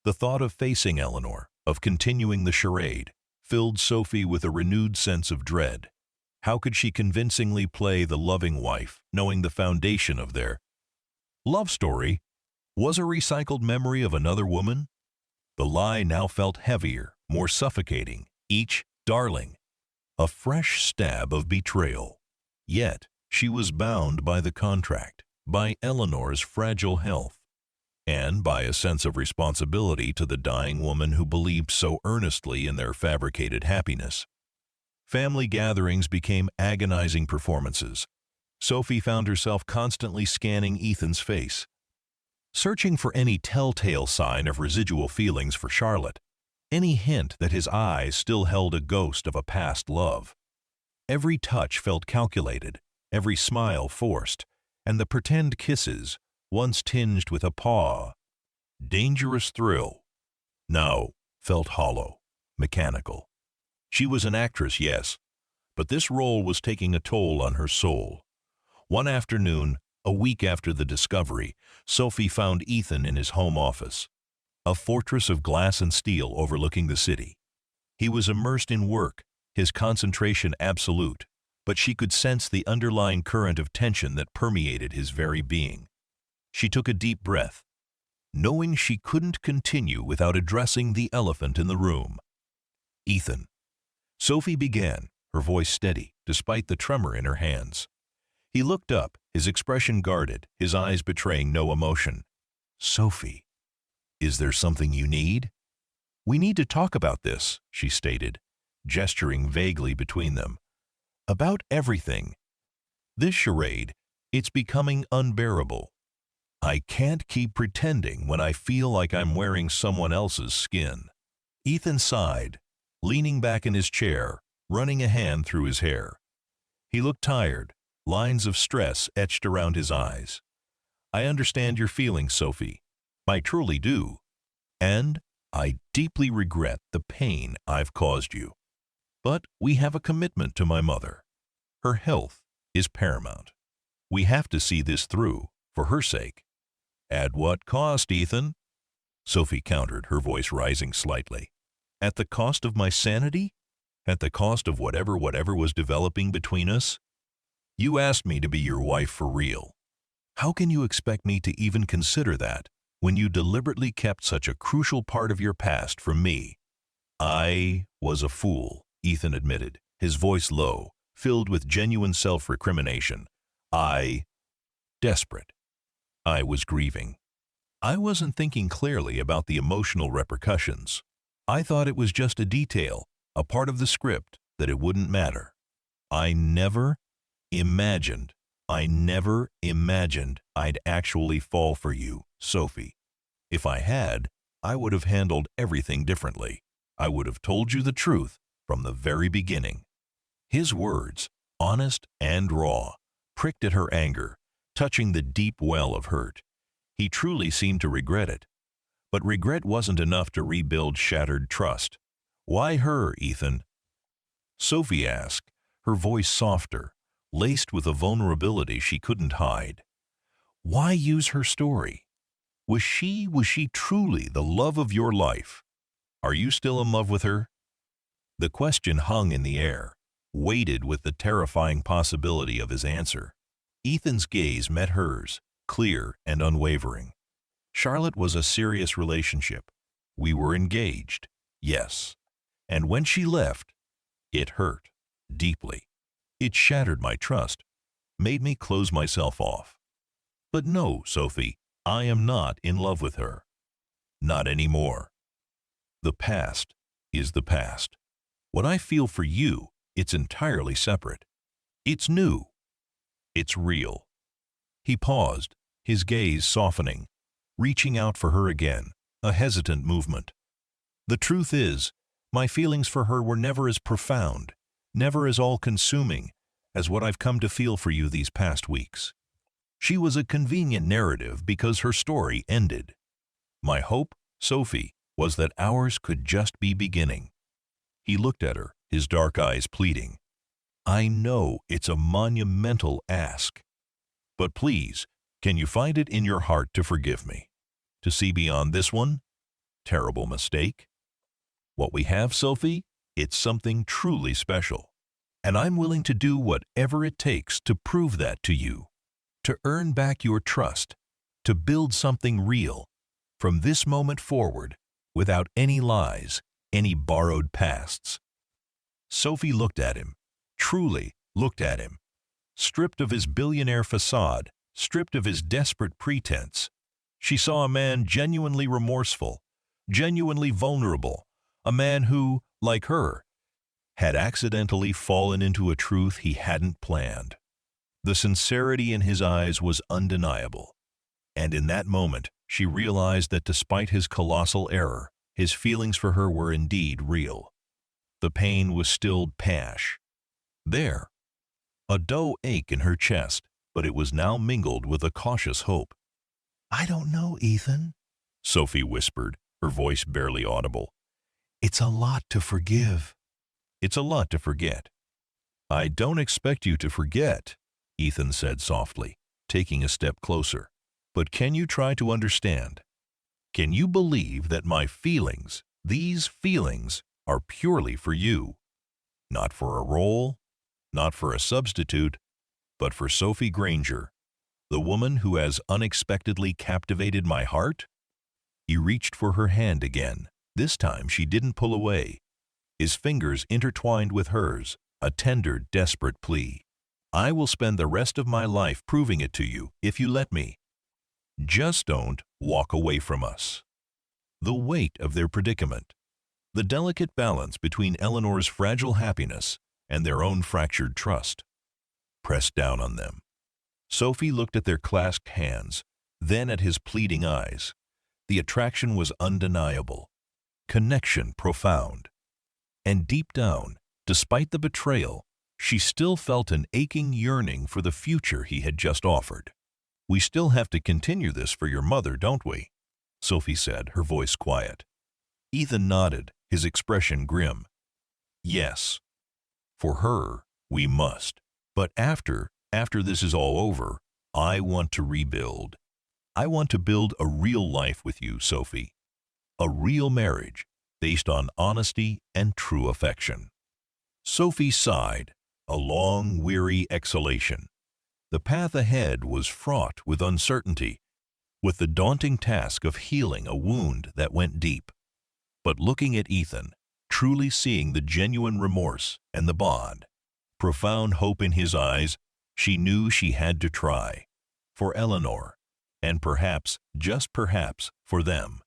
The thought of facing Eleanor, of continuing the charade, filled Sophie with a renewed sense of dread. How could she convincingly play the loving wife, knowing the foundation of their love story was a recycled memory of another woman? The lie now felt heavier, more suffocating, each darling, a fresh stab of betrayal. Yet she was bound by the contract, by Eleanor's fragile health, and by a sense of responsibility to the dying woman who believed so earnestly in their fabricated happiness. Family gatherings became agonizing performances. Sophie found herself constantly scanning Ethan's face, searching for any telltale sign of residual feelings for Charlotte, any hint that his eyes still held a ghost of a past love. Every touch felt calculated, every smile forced, and the pretend kisses, once tinged with a dangerous thrill, now felt hollow, mechanical. She was an actress, yes, but this role was taking a toll on her soul. One afternoon, a week after the discovery, Sophie found Ethan in his home office, a fortress of glass and steel overlooking the city. He was immersed in work, his concentration absolute, but she could sense the underlying current of tension that permeated his very being. She took a deep breath, knowing she couldn't continue without addressing the elephant in the room. "Ethan," Sophie began, her voice steady, despite the tremor in her hands. He looked up, his expression guarded, his eyes betraying no emotion. "Sophie, is there something you need?" "We need to talk about this," she stated, gesturing vaguely between them. "About everything. This charade, it's becoming unbearable. I can't keep pretending when I feel like I'm wearing someone else's skin." Ethan sighed, leaning back in his chair, running a hand through his hair. He looked tired, lines of stress etched around his eyes. "I understand your feelings, Sophie. I truly do. And I deeply regret the pain I've caused you. But we have a commitment to my mother. Her health is paramount. We have to see this through, for her sake." "At what cost, Ethan?" Sophie countered, her voice rising slightly. "At the cost of my sanity? At the cost of whatever was developing between us? You asked me to be your wife for real. How can you expect me to even consider that when you deliberately kept such a crucial part of your past from me? I was a fool. Ethan admitted, his voice low, filled with genuine self-recrimination. Desperate. I was grieving. I wasn't thinking clearly about the emotional repercussions. I thought it was just a detail, a part of the script, that it wouldn't matter. I never imagined I'd actually fall for you, Sophie. If I had, I would have handled everything differently. I would have told you the truth from the very beginning. His words, honest and raw, pricked at her anger, touching the deep well of hurt. He truly seemed to regret it. But regret wasn't enough to rebuild shattered trust. Why her, Ethan? Sophie asked, her voice softer, laced with a vulnerability she couldn't hide. Why use her story? Was she truly the love of your life? Are you still in love with her? The question hung in the air, weighted with the terrifying possibility of his answer. Ethan's gaze met hers, clear and unwavering. Charlotte was a serious relationship. We were engaged, yes. And when she left, it hurt, deeply. It shattered my trust, made me close myself off. But no, Sophie, I am not in love with her. Not anymore. The past is the past. What I feel for you, it's entirely separate. It's new. It's real. He paused, his gaze softening, reaching out for her again, a hesitant movement. The truth is, my feelings for her were never as profound, never as all-consuming as what I've come to feel for you these past weeks. She was a convenient narrative because her story ended. My hope, Sophie, was that ours could just be beginning. He looked at her, his dark eyes pleading. I know it's a monumental ask, but please, can you find it in your heart to forgive me? To see beyond this one? Terrible mistake? What we have, Sophie, it's something truly special. And I'm willing to do whatever it takes to prove that to you, to earn back your trust, to build something real, from this moment forward, without any lies, any borrowed pasts. Sophie looked at him, truly looked at him, stripped of his billionaire facade, stripped of his desperate pretense. She saw a man genuinely remorseful, genuinely vulnerable, a man who, like her, had accidentally fallen into a truth he hadn't planned. The sincerity in his eyes was undeniable, and in that moment she realized that despite his colossal error, his feelings for her were indeed real. The pain was stilled pash. There, a dull ache in her chest, but it was now mingled with a cautious hope. I don't know, Ethan, Sophie whispered, her voice barely audible. It's a lot to forgive. It's a lot to forget. I don't expect you to forget, Ethan said softly, taking a step closer. But can you try to understand? Can you believe that my feelings, these feelings, are purely for you? Not for a role, not for a substitute, but for Sophie Granger, the woman who has unexpectedly captivated my heart? He reached for her hand again. This time she didn't pull away. His fingers intertwined with hers, a tender, desperate plea. I will spend the rest of my life proving it to you, if you let me. Just don't walk away from us. The weight of their predicament, the delicate balance between Eleanor's fragile happiness and their own fractured trust, pressed down on them. Sophie looked at their clasped hands, then at his pleading eyes. The attraction was undeniable, connection profound. And deep down, despite the betrayal, she still felt an aching yearning for the future he had just offered. We still have to continue this for your mother, don't we? Sophie said, her voice quiet. Ethan nodded, his expression grim. Yes. For her, we must. But after this is all over, I want to rebuild. I want to build a real life with you, Sophie. A real marriage, based on honesty and true affection. Sophie sighed, a long, weary exhalation. The path ahead was fraught with uncertainty, with the daunting task of healing a wound that went deep. But looking at Ethan, truly seeing the genuine remorse and the bond. Profound hope in his eyes, she knew she had to try. For Eleanor, and perhaps, just perhaps, for them.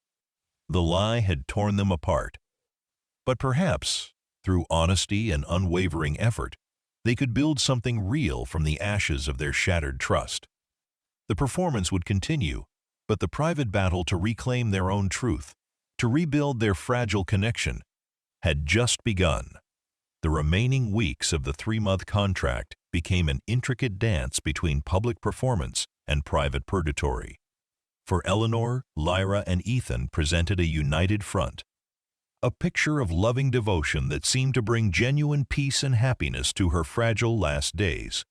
The lie had torn them apart. But perhaps, through honesty and unwavering effort, they could build something real from the ashes of their shattered trust. The performance would continue, but the private battle to reclaim their own truth, to rebuild their fragile connection, had just begun. The remaining weeks of the 3-month contract became an intricate dance between public performance and private purgatory. For Eleanor, Lyra, and Ethan presented a united front, a picture of loving devotion that seemed to bring genuine peace and happiness to her fragile last days.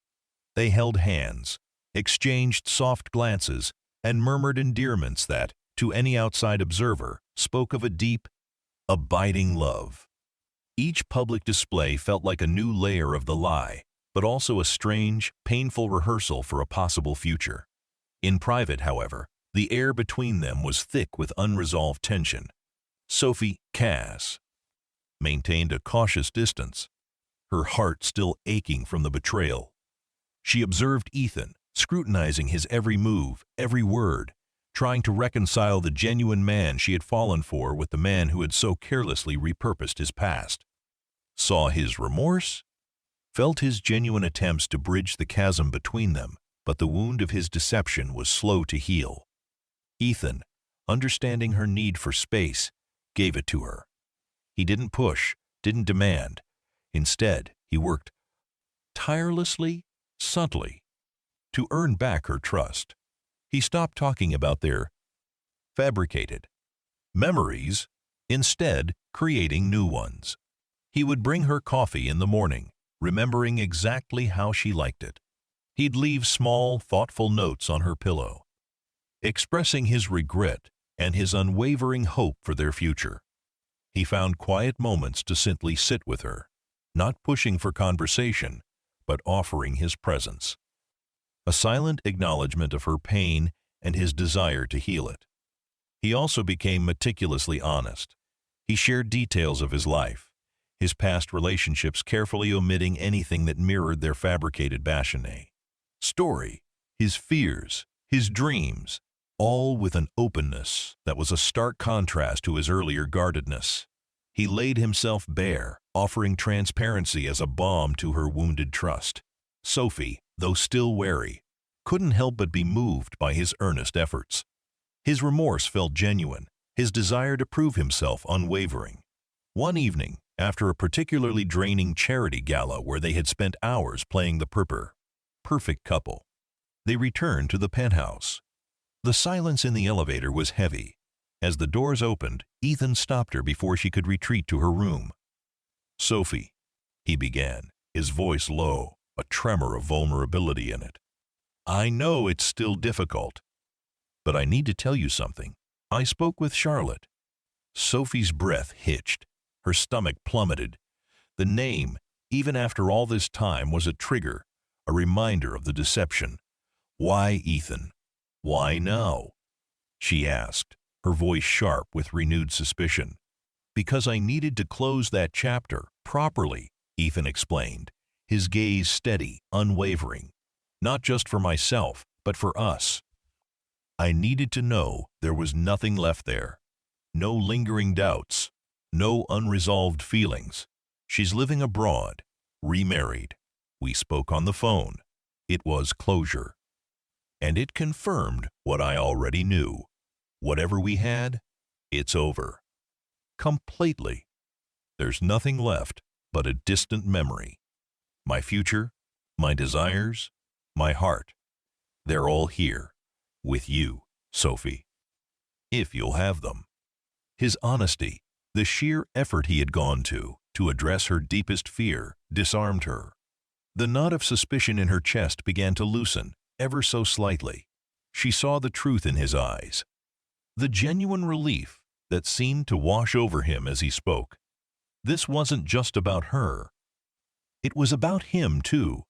They held hands, exchanged soft glances, and murmured endearments that, to any outside observer, spoke of a deep, abiding love. Each public display felt like a new layer of the lie, but also a strange, painful rehearsal for a possible future. In private, however, the air between them was thick with unresolved tension. Sophie, Cass, maintained a cautious distance, her heart still aching from the betrayal. She observed Ethan, scrutinizing his every move, every word, trying to reconcile the genuine man she had fallen for with the man who had so carelessly repurposed his past. Saw his remorse, felt his genuine attempts to bridge the chasm between them, but the wound of his deception was slow to heal. Ethan, understanding her need for space, gave it to her. He didn't push, didn't demand. Instead, he worked tirelessly, subtly, to earn back her trust. He stopped talking about their fabricated memories, instead creating new ones. He would bring her coffee in the morning, remembering exactly how she liked it. He'd leave small, thoughtful notes on her pillow, expressing his regret and his unwavering hope for their future. He found quiet moments to simply sit with her, not pushing for conversation, but offering his presence. A silent acknowledgement of her pain and his desire to heal it. He also became meticulously honest. He shared details of his life, his past relationships, carefully omitting anything that mirrored their fabricated story, his fears, his dreams, all with an openness that was a stark contrast to his earlier guardedness. He laid himself bare, offering transparency as a balm to her wounded trust. Sophie, though still wary, couldn't help but be moved by his earnest efforts. His remorse felt genuine, his desire to prove himself unwavering. One evening, after a particularly draining charity gala where they had spent hours playing the perfect couple, they returned to the penthouse. The silence in the elevator was heavy. As the doors opened, Ethan stopped her before she could retreat to her room. "Sophie," he began, his voice low, a tremor of vulnerability in it. "I know it's still difficult, but I need to tell you something. I spoke with Charlotte." Sophie's breath hitched. Her stomach plummeted. The name, even after all this time, was a trigger, a reminder of the deception. "Why, Ethan? Why now?" she asked, her voice sharp with renewed suspicion. "Because I needed to close that chapter properly," Ethan explained, his gaze steady, unwavering. "Not just for myself, but for us. I needed to know there was nothing left there. No lingering doubts, no unresolved feelings. She's living abroad, remarried. We spoke on the phone. It was closure. And it confirmed what I already knew. Whatever we had, it's over. Completely. There's nothing left but a distant memory. My future, my desires, my heart, they're all here, with you, Sophie. If you'll have them." His honesty, the sheer effort he had gone to address her deepest fear, disarmed her. The knot of suspicion in her chest began to loosen, ever so slightly. She saw the truth in his eyes, the genuine relief that seemed to wash over him as he spoke. This wasn't just about her. It was about him, too,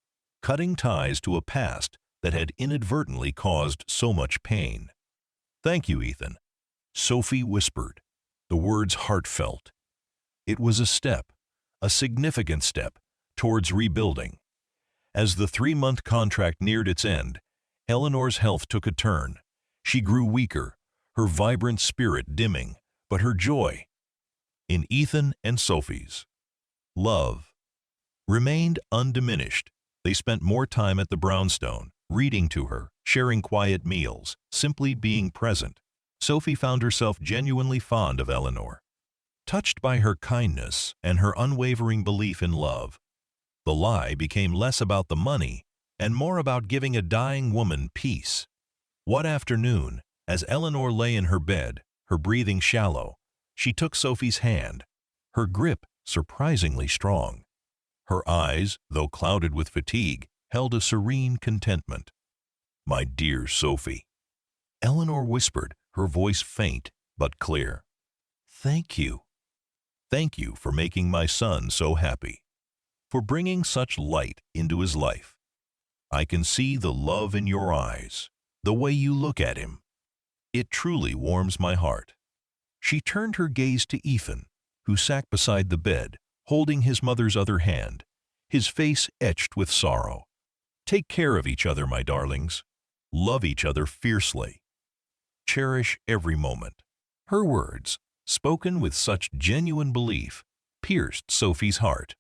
cutting ties to a past that had inadvertently caused so much pain. "Thank you, Ethan," Sophie whispered, the words heartfelt. It was a significant step, towards rebuilding. As the 3-month contract neared its end, Eleanor's health took a turn. She grew weaker, her vibrant spirit dimming, but her joy in Ethan and Sophie's love remained undiminished. They spent more time at the brownstone, reading to her, sharing quiet meals, simply being present. Sophie found herself genuinely fond of Eleanor, touched by her kindness and her unwavering belief in love. The lie became less about the money and more about giving a dying woman peace. One afternoon, as Eleanor lay in her bed, her breathing shallow, she took Sophie's hand, her grip surprisingly strong. Her eyes, though clouded with fatigue, held a serene contentment. "My dear Sophie," Eleanor whispered, her voice faint but clear. "Thank you. Thank you for making my son so happy, for bringing such light into his life. I can see the love in your eyes, the way you look at him. It truly warms my heart." She turned her gaze to Ethan, who sat beside the bed, holding his mother's other hand, his face etched with sorrow. "Take care of each other, my darlings. Love each other fiercely. Cherish every moment." Her words, spoken with such genuine belief, pierced Sophie's heart.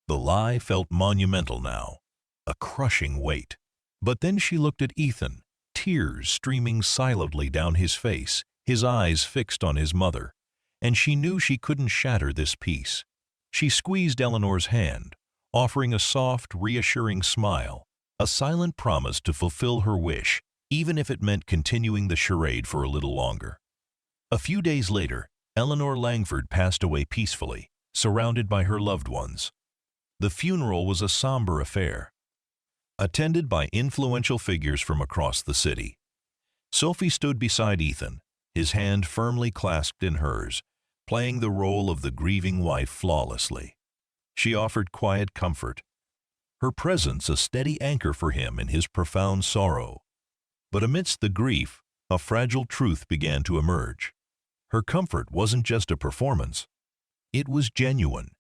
The lie felt monumental now, a crushing weight. But then she looked at Ethan, tears streaming silently down his face, his eyes fixed on his mother, and she knew she couldn't shatter this peace. She squeezed Eleanor's hand, offering a soft, reassuring smile, a silent promise to fulfill her wish, even if it meant continuing the charade for a little longer. A few days later, Eleanor Langford passed away peacefully, surrounded by her loved ones. The funeral was a somber affair, attended by influential figures from across the city. Sophie stood beside Ethan, his hand firmly clasped in hers, playing the role of the grieving wife flawlessly. She offered quiet comfort, her presence a steady anchor for him in his profound sorrow. But amidst the grief, a fragile truth began to emerge. Her comfort wasn't just a performance. It was genuine.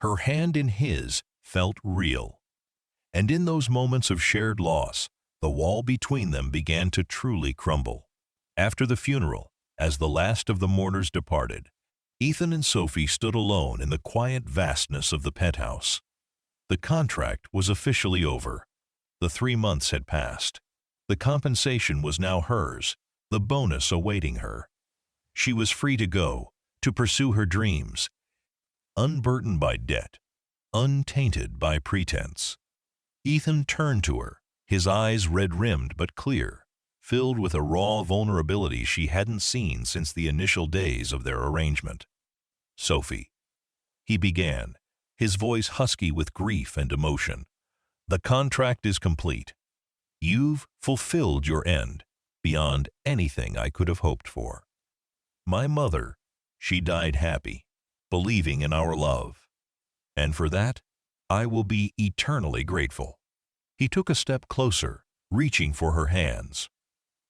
Her hand in his felt real. And in those moments of shared loss, the wall between them began to truly crumble. After the funeral, as the last of the mourners departed, Ethan and Sophie stood alone in the quiet vastness of the penthouse. The contract was officially over. The 3 months had passed. The compensation was now hers, the bonus awaiting her. She was free to go, to pursue her dreams, unburdened by debt, untainted by pretense. Ethan turned to her, his eyes red-rimmed but clear, filled with a raw vulnerability she hadn't seen since the initial days of their arrangement. "Sophie," he began, his voice husky with grief and emotion, "the contract is complete. You've fulfilled your end, beyond anything I could have hoped for. My mother, she died happy, believing in our love. And for that, I will be eternally grateful." He took a step closer, reaching for her hands.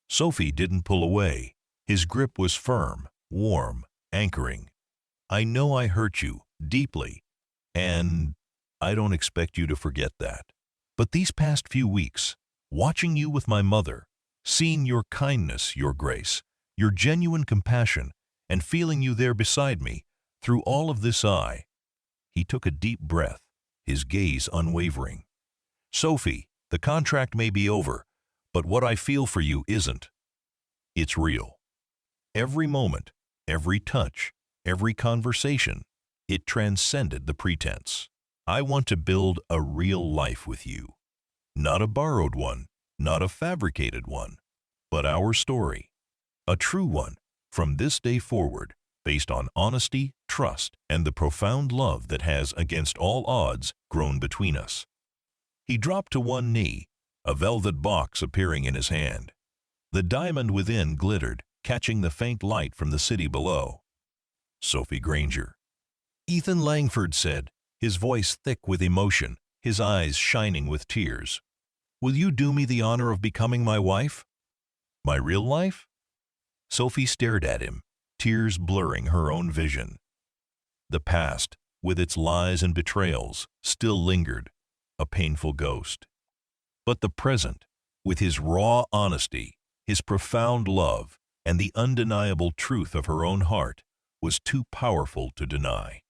Sophie didn't pull away. His grip was firm, warm, anchoring. "I know I hurt you, deeply, and I don't expect you to forget that. But these past few weeks, watching you with my mother, seeing your kindness, your grace, your genuine compassion, and feeling you there beside me, through all of this He took a deep breath, his gaze unwavering. "Sophie, the contract may be over, but what I feel for you isn't. It's real. Every moment, every touch, every conversation, it transcended the pretense. I want to build a real life with you. Not a borrowed one, not a fabricated one, but our story. A true one, from this day forward, based on honesty, trust, and the profound love that has, against all odds, grown between us." He dropped to one knee, a velvet box appearing in his hand. The diamond within glittered, catching the faint light from the city below. "Sophie Granger," Ethan Langford said, his voice thick with emotion, his eyes shining with tears. "Will you do me the honor of becoming my wife?" "My real life?" Sophie stared at him, tears blurring her own vision. The past, with its lies and betrayals, still lingered, a painful ghost. But the present, with his raw honesty, his profound love, and the undeniable truth of her own heart, was too powerful to deny.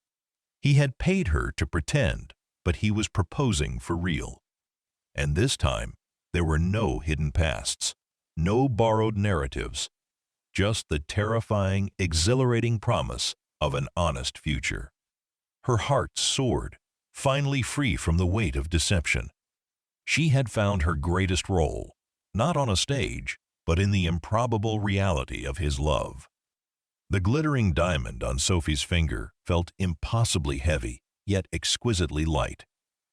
He had paid her to pretend, but he was proposing for real. And this time, there were no hidden pasts, no borrowed narratives, just the terrifying, exhilarating promise of an honest future. Her heart soared, finally free from the weight of deception. She had found her greatest role, not on a stage, but in the improbable reality of his love. The glittering diamond on Sophie's finger felt impossibly heavy, yet exquisitely light,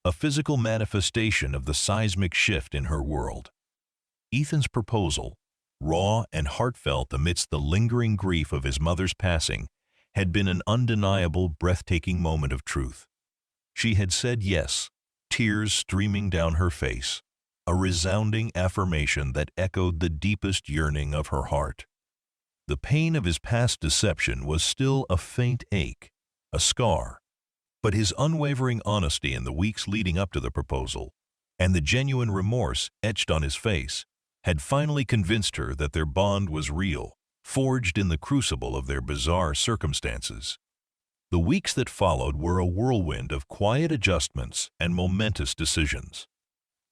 a physical manifestation of the seismic shift in her world. Ethan's proposal, raw and heartfelt amidst the lingering grief of his mother's passing, had been an undeniable, breathtaking moment of truth. She had said yes, tears streaming down her face, a resounding affirmation that echoed the deepest yearning of her heart. The pain of his past deception was still a faint ache, a scar, but his unwavering honesty in the weeks leading up to the proposal, and the genuine remorse etched on his face, had finally convinced her that their bond was real, forged in the crucible of their bizarre circumstances. The weeks that followed were a whirlwind of quiet adjustments and momentous decisions.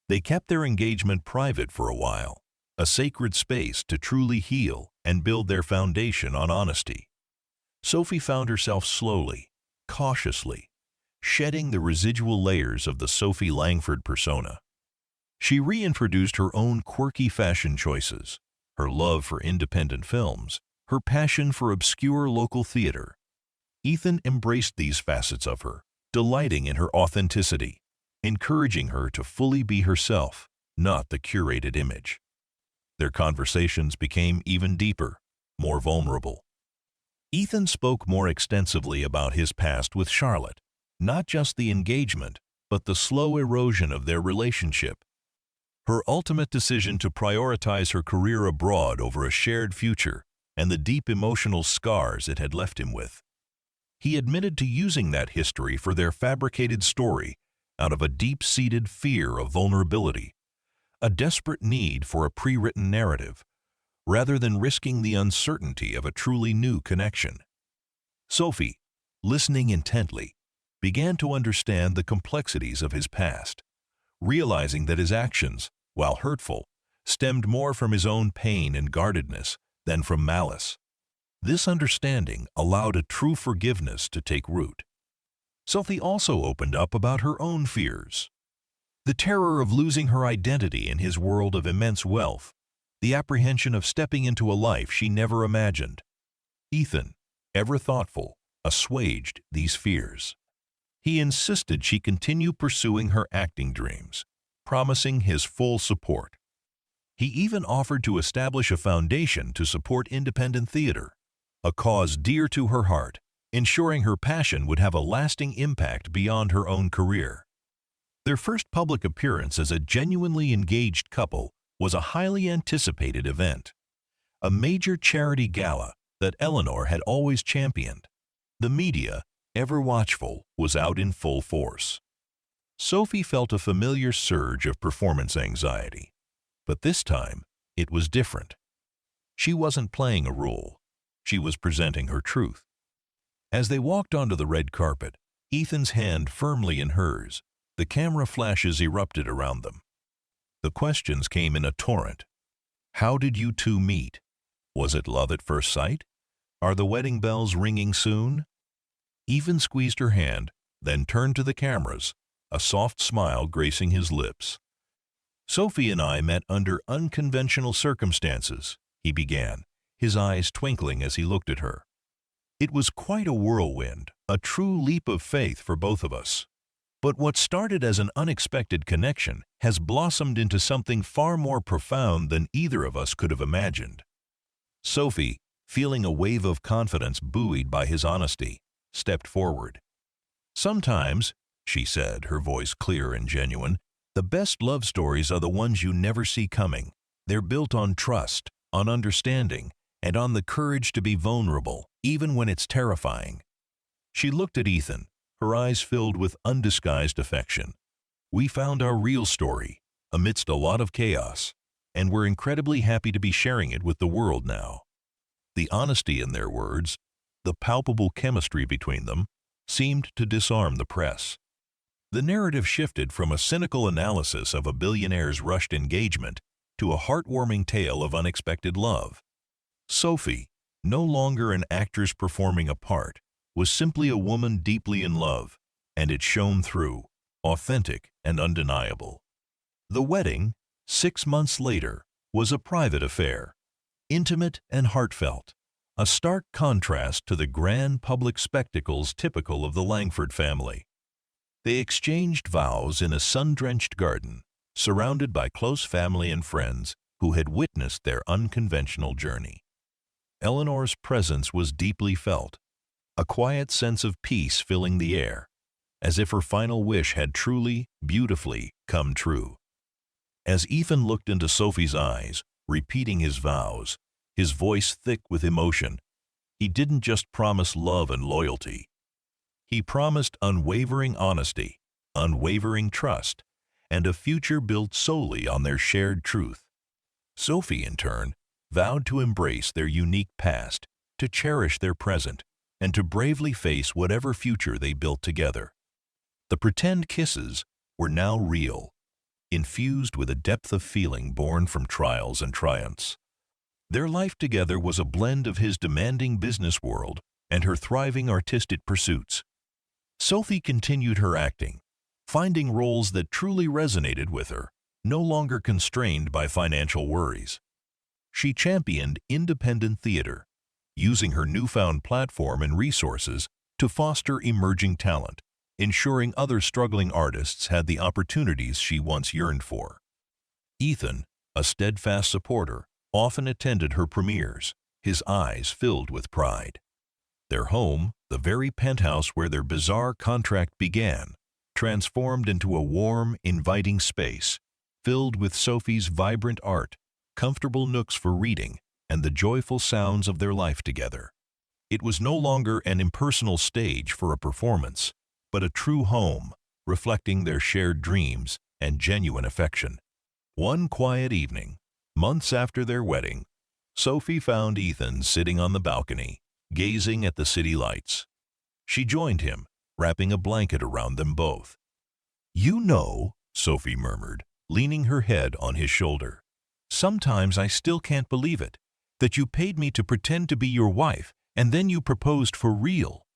They kept their engagement private for a while, a sacred space to truly heal and build their foundation on honesty. Sophie found herself slowly, cautiously, shedding the residual layers of the Sophie Langford persona. She reintroduced her own quirky fashion choices, her love for independent films, her passion for obscure local theater. Ethan embraced these facets of her, delighting in her authenticity, encouraging her to fully be herself, not the curated image. Their conversations became even deeper, more vulnerable. Ethan spoke more extensively about his past with Charlotte, not just the engagement, but the slow erosion of their relationship. Her ultimate decision to prioritize her career abroad over a shared future, and the deep emotional scars it had left him with. He admitted to using that history for their fabricated story out of a deep-seated fear of vulnerability, a desperate need for a pre-written narrative, rather than risking the uncertainty of a truly new connection. Sophie, listening intently, began to understand the complexities of his past, realizing that his actions, while hurtful, stemmed more from his own pain and guardedness than from malice. This understanding allowed a true forgiveness to take root. Sophie also opened up about her own fears. The terror of losing her identity in his world of immense wealth, the apprehension of stepping into a life she never imagined. Ethan, ever thoughtful, assuaged these fears. He insisted she continue pursuing her acting dreams, promising his full support. He even offered to establish a foundation to support independent theater, a cause dear to her heart, ensuring her passion would have a lasting impact beyond her own career. Their first public appearance as a genuinely engaged couple was a highly anticipated event, a major charity gala that Eleanor had always championed. The media, ever watchful, was out in full force. Sophie felt a familiar surge of performance anxiety, but this time it was different. She wasn't playing a role. She was presenting her truth. As they walked onto the red carpet, Ethan's hand firmly in hers, the camera flashes erupted around them. The questions came in a torrent. How did you two meet? Was it love at first sight? Are the wedding bells ringing soon? Ethan squeezed her hand, then turned to the cameras, a soft smile gracing his lips. Sophie and I met under unconventional circumstances, he began, his eyes twinkling as he looked at her. It was quite a whirlwind, a true leap of faith for both of us. But what started as an unexpected connection has blossomed into something far more profound than either of us could have imagined. Sophie, feeling a wave of confidence buoyed by his honesty, stepped forward. Sometimes, she said, her voice clear and genuine, the best love stories are the ones you never see coming. They're built on trust, on understanding, and on the courage to be vulnerable, even when it's terrifying. She looked at Ethan, her eyes filled with undisguised affection. "We found our real story, amidst a lot of chaos, and we're incredibly happy to be sharing it with the world now." The honesty in their words, the palpable chemistry between them, seemed to disarm the press. The narrative shifted from a cynical analysis of a billionaire's rushed engagement to a heartwarming tale of unexpected love. Sophie, no longer an actress performing a part, was simply a woman deeply in love, and it shone through, authentic and undeniable. The wedding, 6 months later, was a private affair, intimate and heartfelt, a stark contrast to the grand public spectacles typical of the Langford family. They exchanged vows in a sun-drenched garden, surrounded by close family and friends who had witnessed their unconventional journey. Eleanor's presence was deeply felt, a quiet sense of peace filling the air, as if her final wish had truly, beautifully come true. As Ethan looked into Sophie's eyes, repeating his vows, his voice thick with emotion, he didn't just promise love and loyalty. He promised unwavering honesty, unwavering trust, and a future built solely on their shared truth. Sophie, in turn, vowed to embrace their unique past, to cherish their present, and to bravely face whatever future they built together. The pretend kisses were now real, infused with a depth of feeling born from trials and triumphs. Their life together was a blend of his demanding business world and her thriving artistic pursuits. Sophie continued her acting, finding roles that truly resonated with her, no longer constrained by financial worries. She championed independent theater, using her newfound platform and resources to foster emerging talent, ensuring other struggling artists had the opportunities she once yearned for. Ethan, a steadfast supporter, often attended her premieres, his eyes filled with pride. Their home, the very penthouse where their bizarre contract began, transformed into a warm, inviting space, filled with Sophie's vibrant art, comfortable nooks for reading, and the joyful sounds of their life together. It was no longer an impersonal stage for a performance, but a true home, reflecting their shared dreams and genuine affection. One quiet evening, months after their wedding, Sophie found Ethan sitting on the balcony, gazing at the city lights. She joined him, wrapping a blanket around them both. "You know," Sophie murmured, leaning her head on his shoulder, "sometimes I still can't believe it, that you paid me to pretend to be your wife, and then you proposed for real."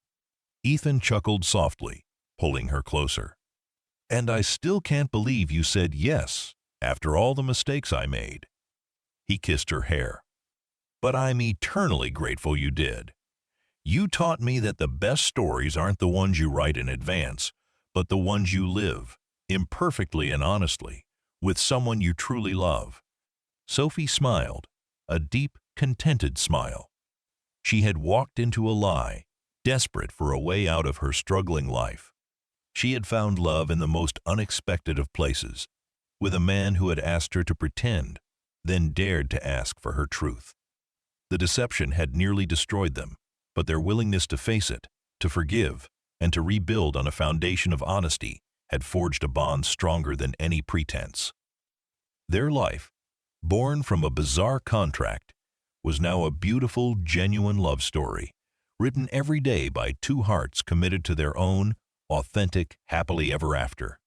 Ethan chuckled softly, pulling her closer. "And I still can't believe you said yes, after all the mistakes I made." He kissed her hair. "But I'm eternally grateful you did. You taught me that the best stories aren't the ones you write in advance, but the ones you live, imperfectly and honestly, with someone you truly love." Sophie smiled, a deep, contented smile. She had walked into a lie, desperate for a way out of her struggling life. She had found love in the most unexpected of places, with a man who had asked her to pretend, then dared to ask for her truth. The deception had nearly destroyed them, but their willingness to face it, to forgive, and to rebuild on a foundation of honesty had forged a bond stronger than any pretense. Their life, born from a bizarre contract, was now a beautiful, genuine love story, written every day by two hearts committed to their own, authentic, happily ever after.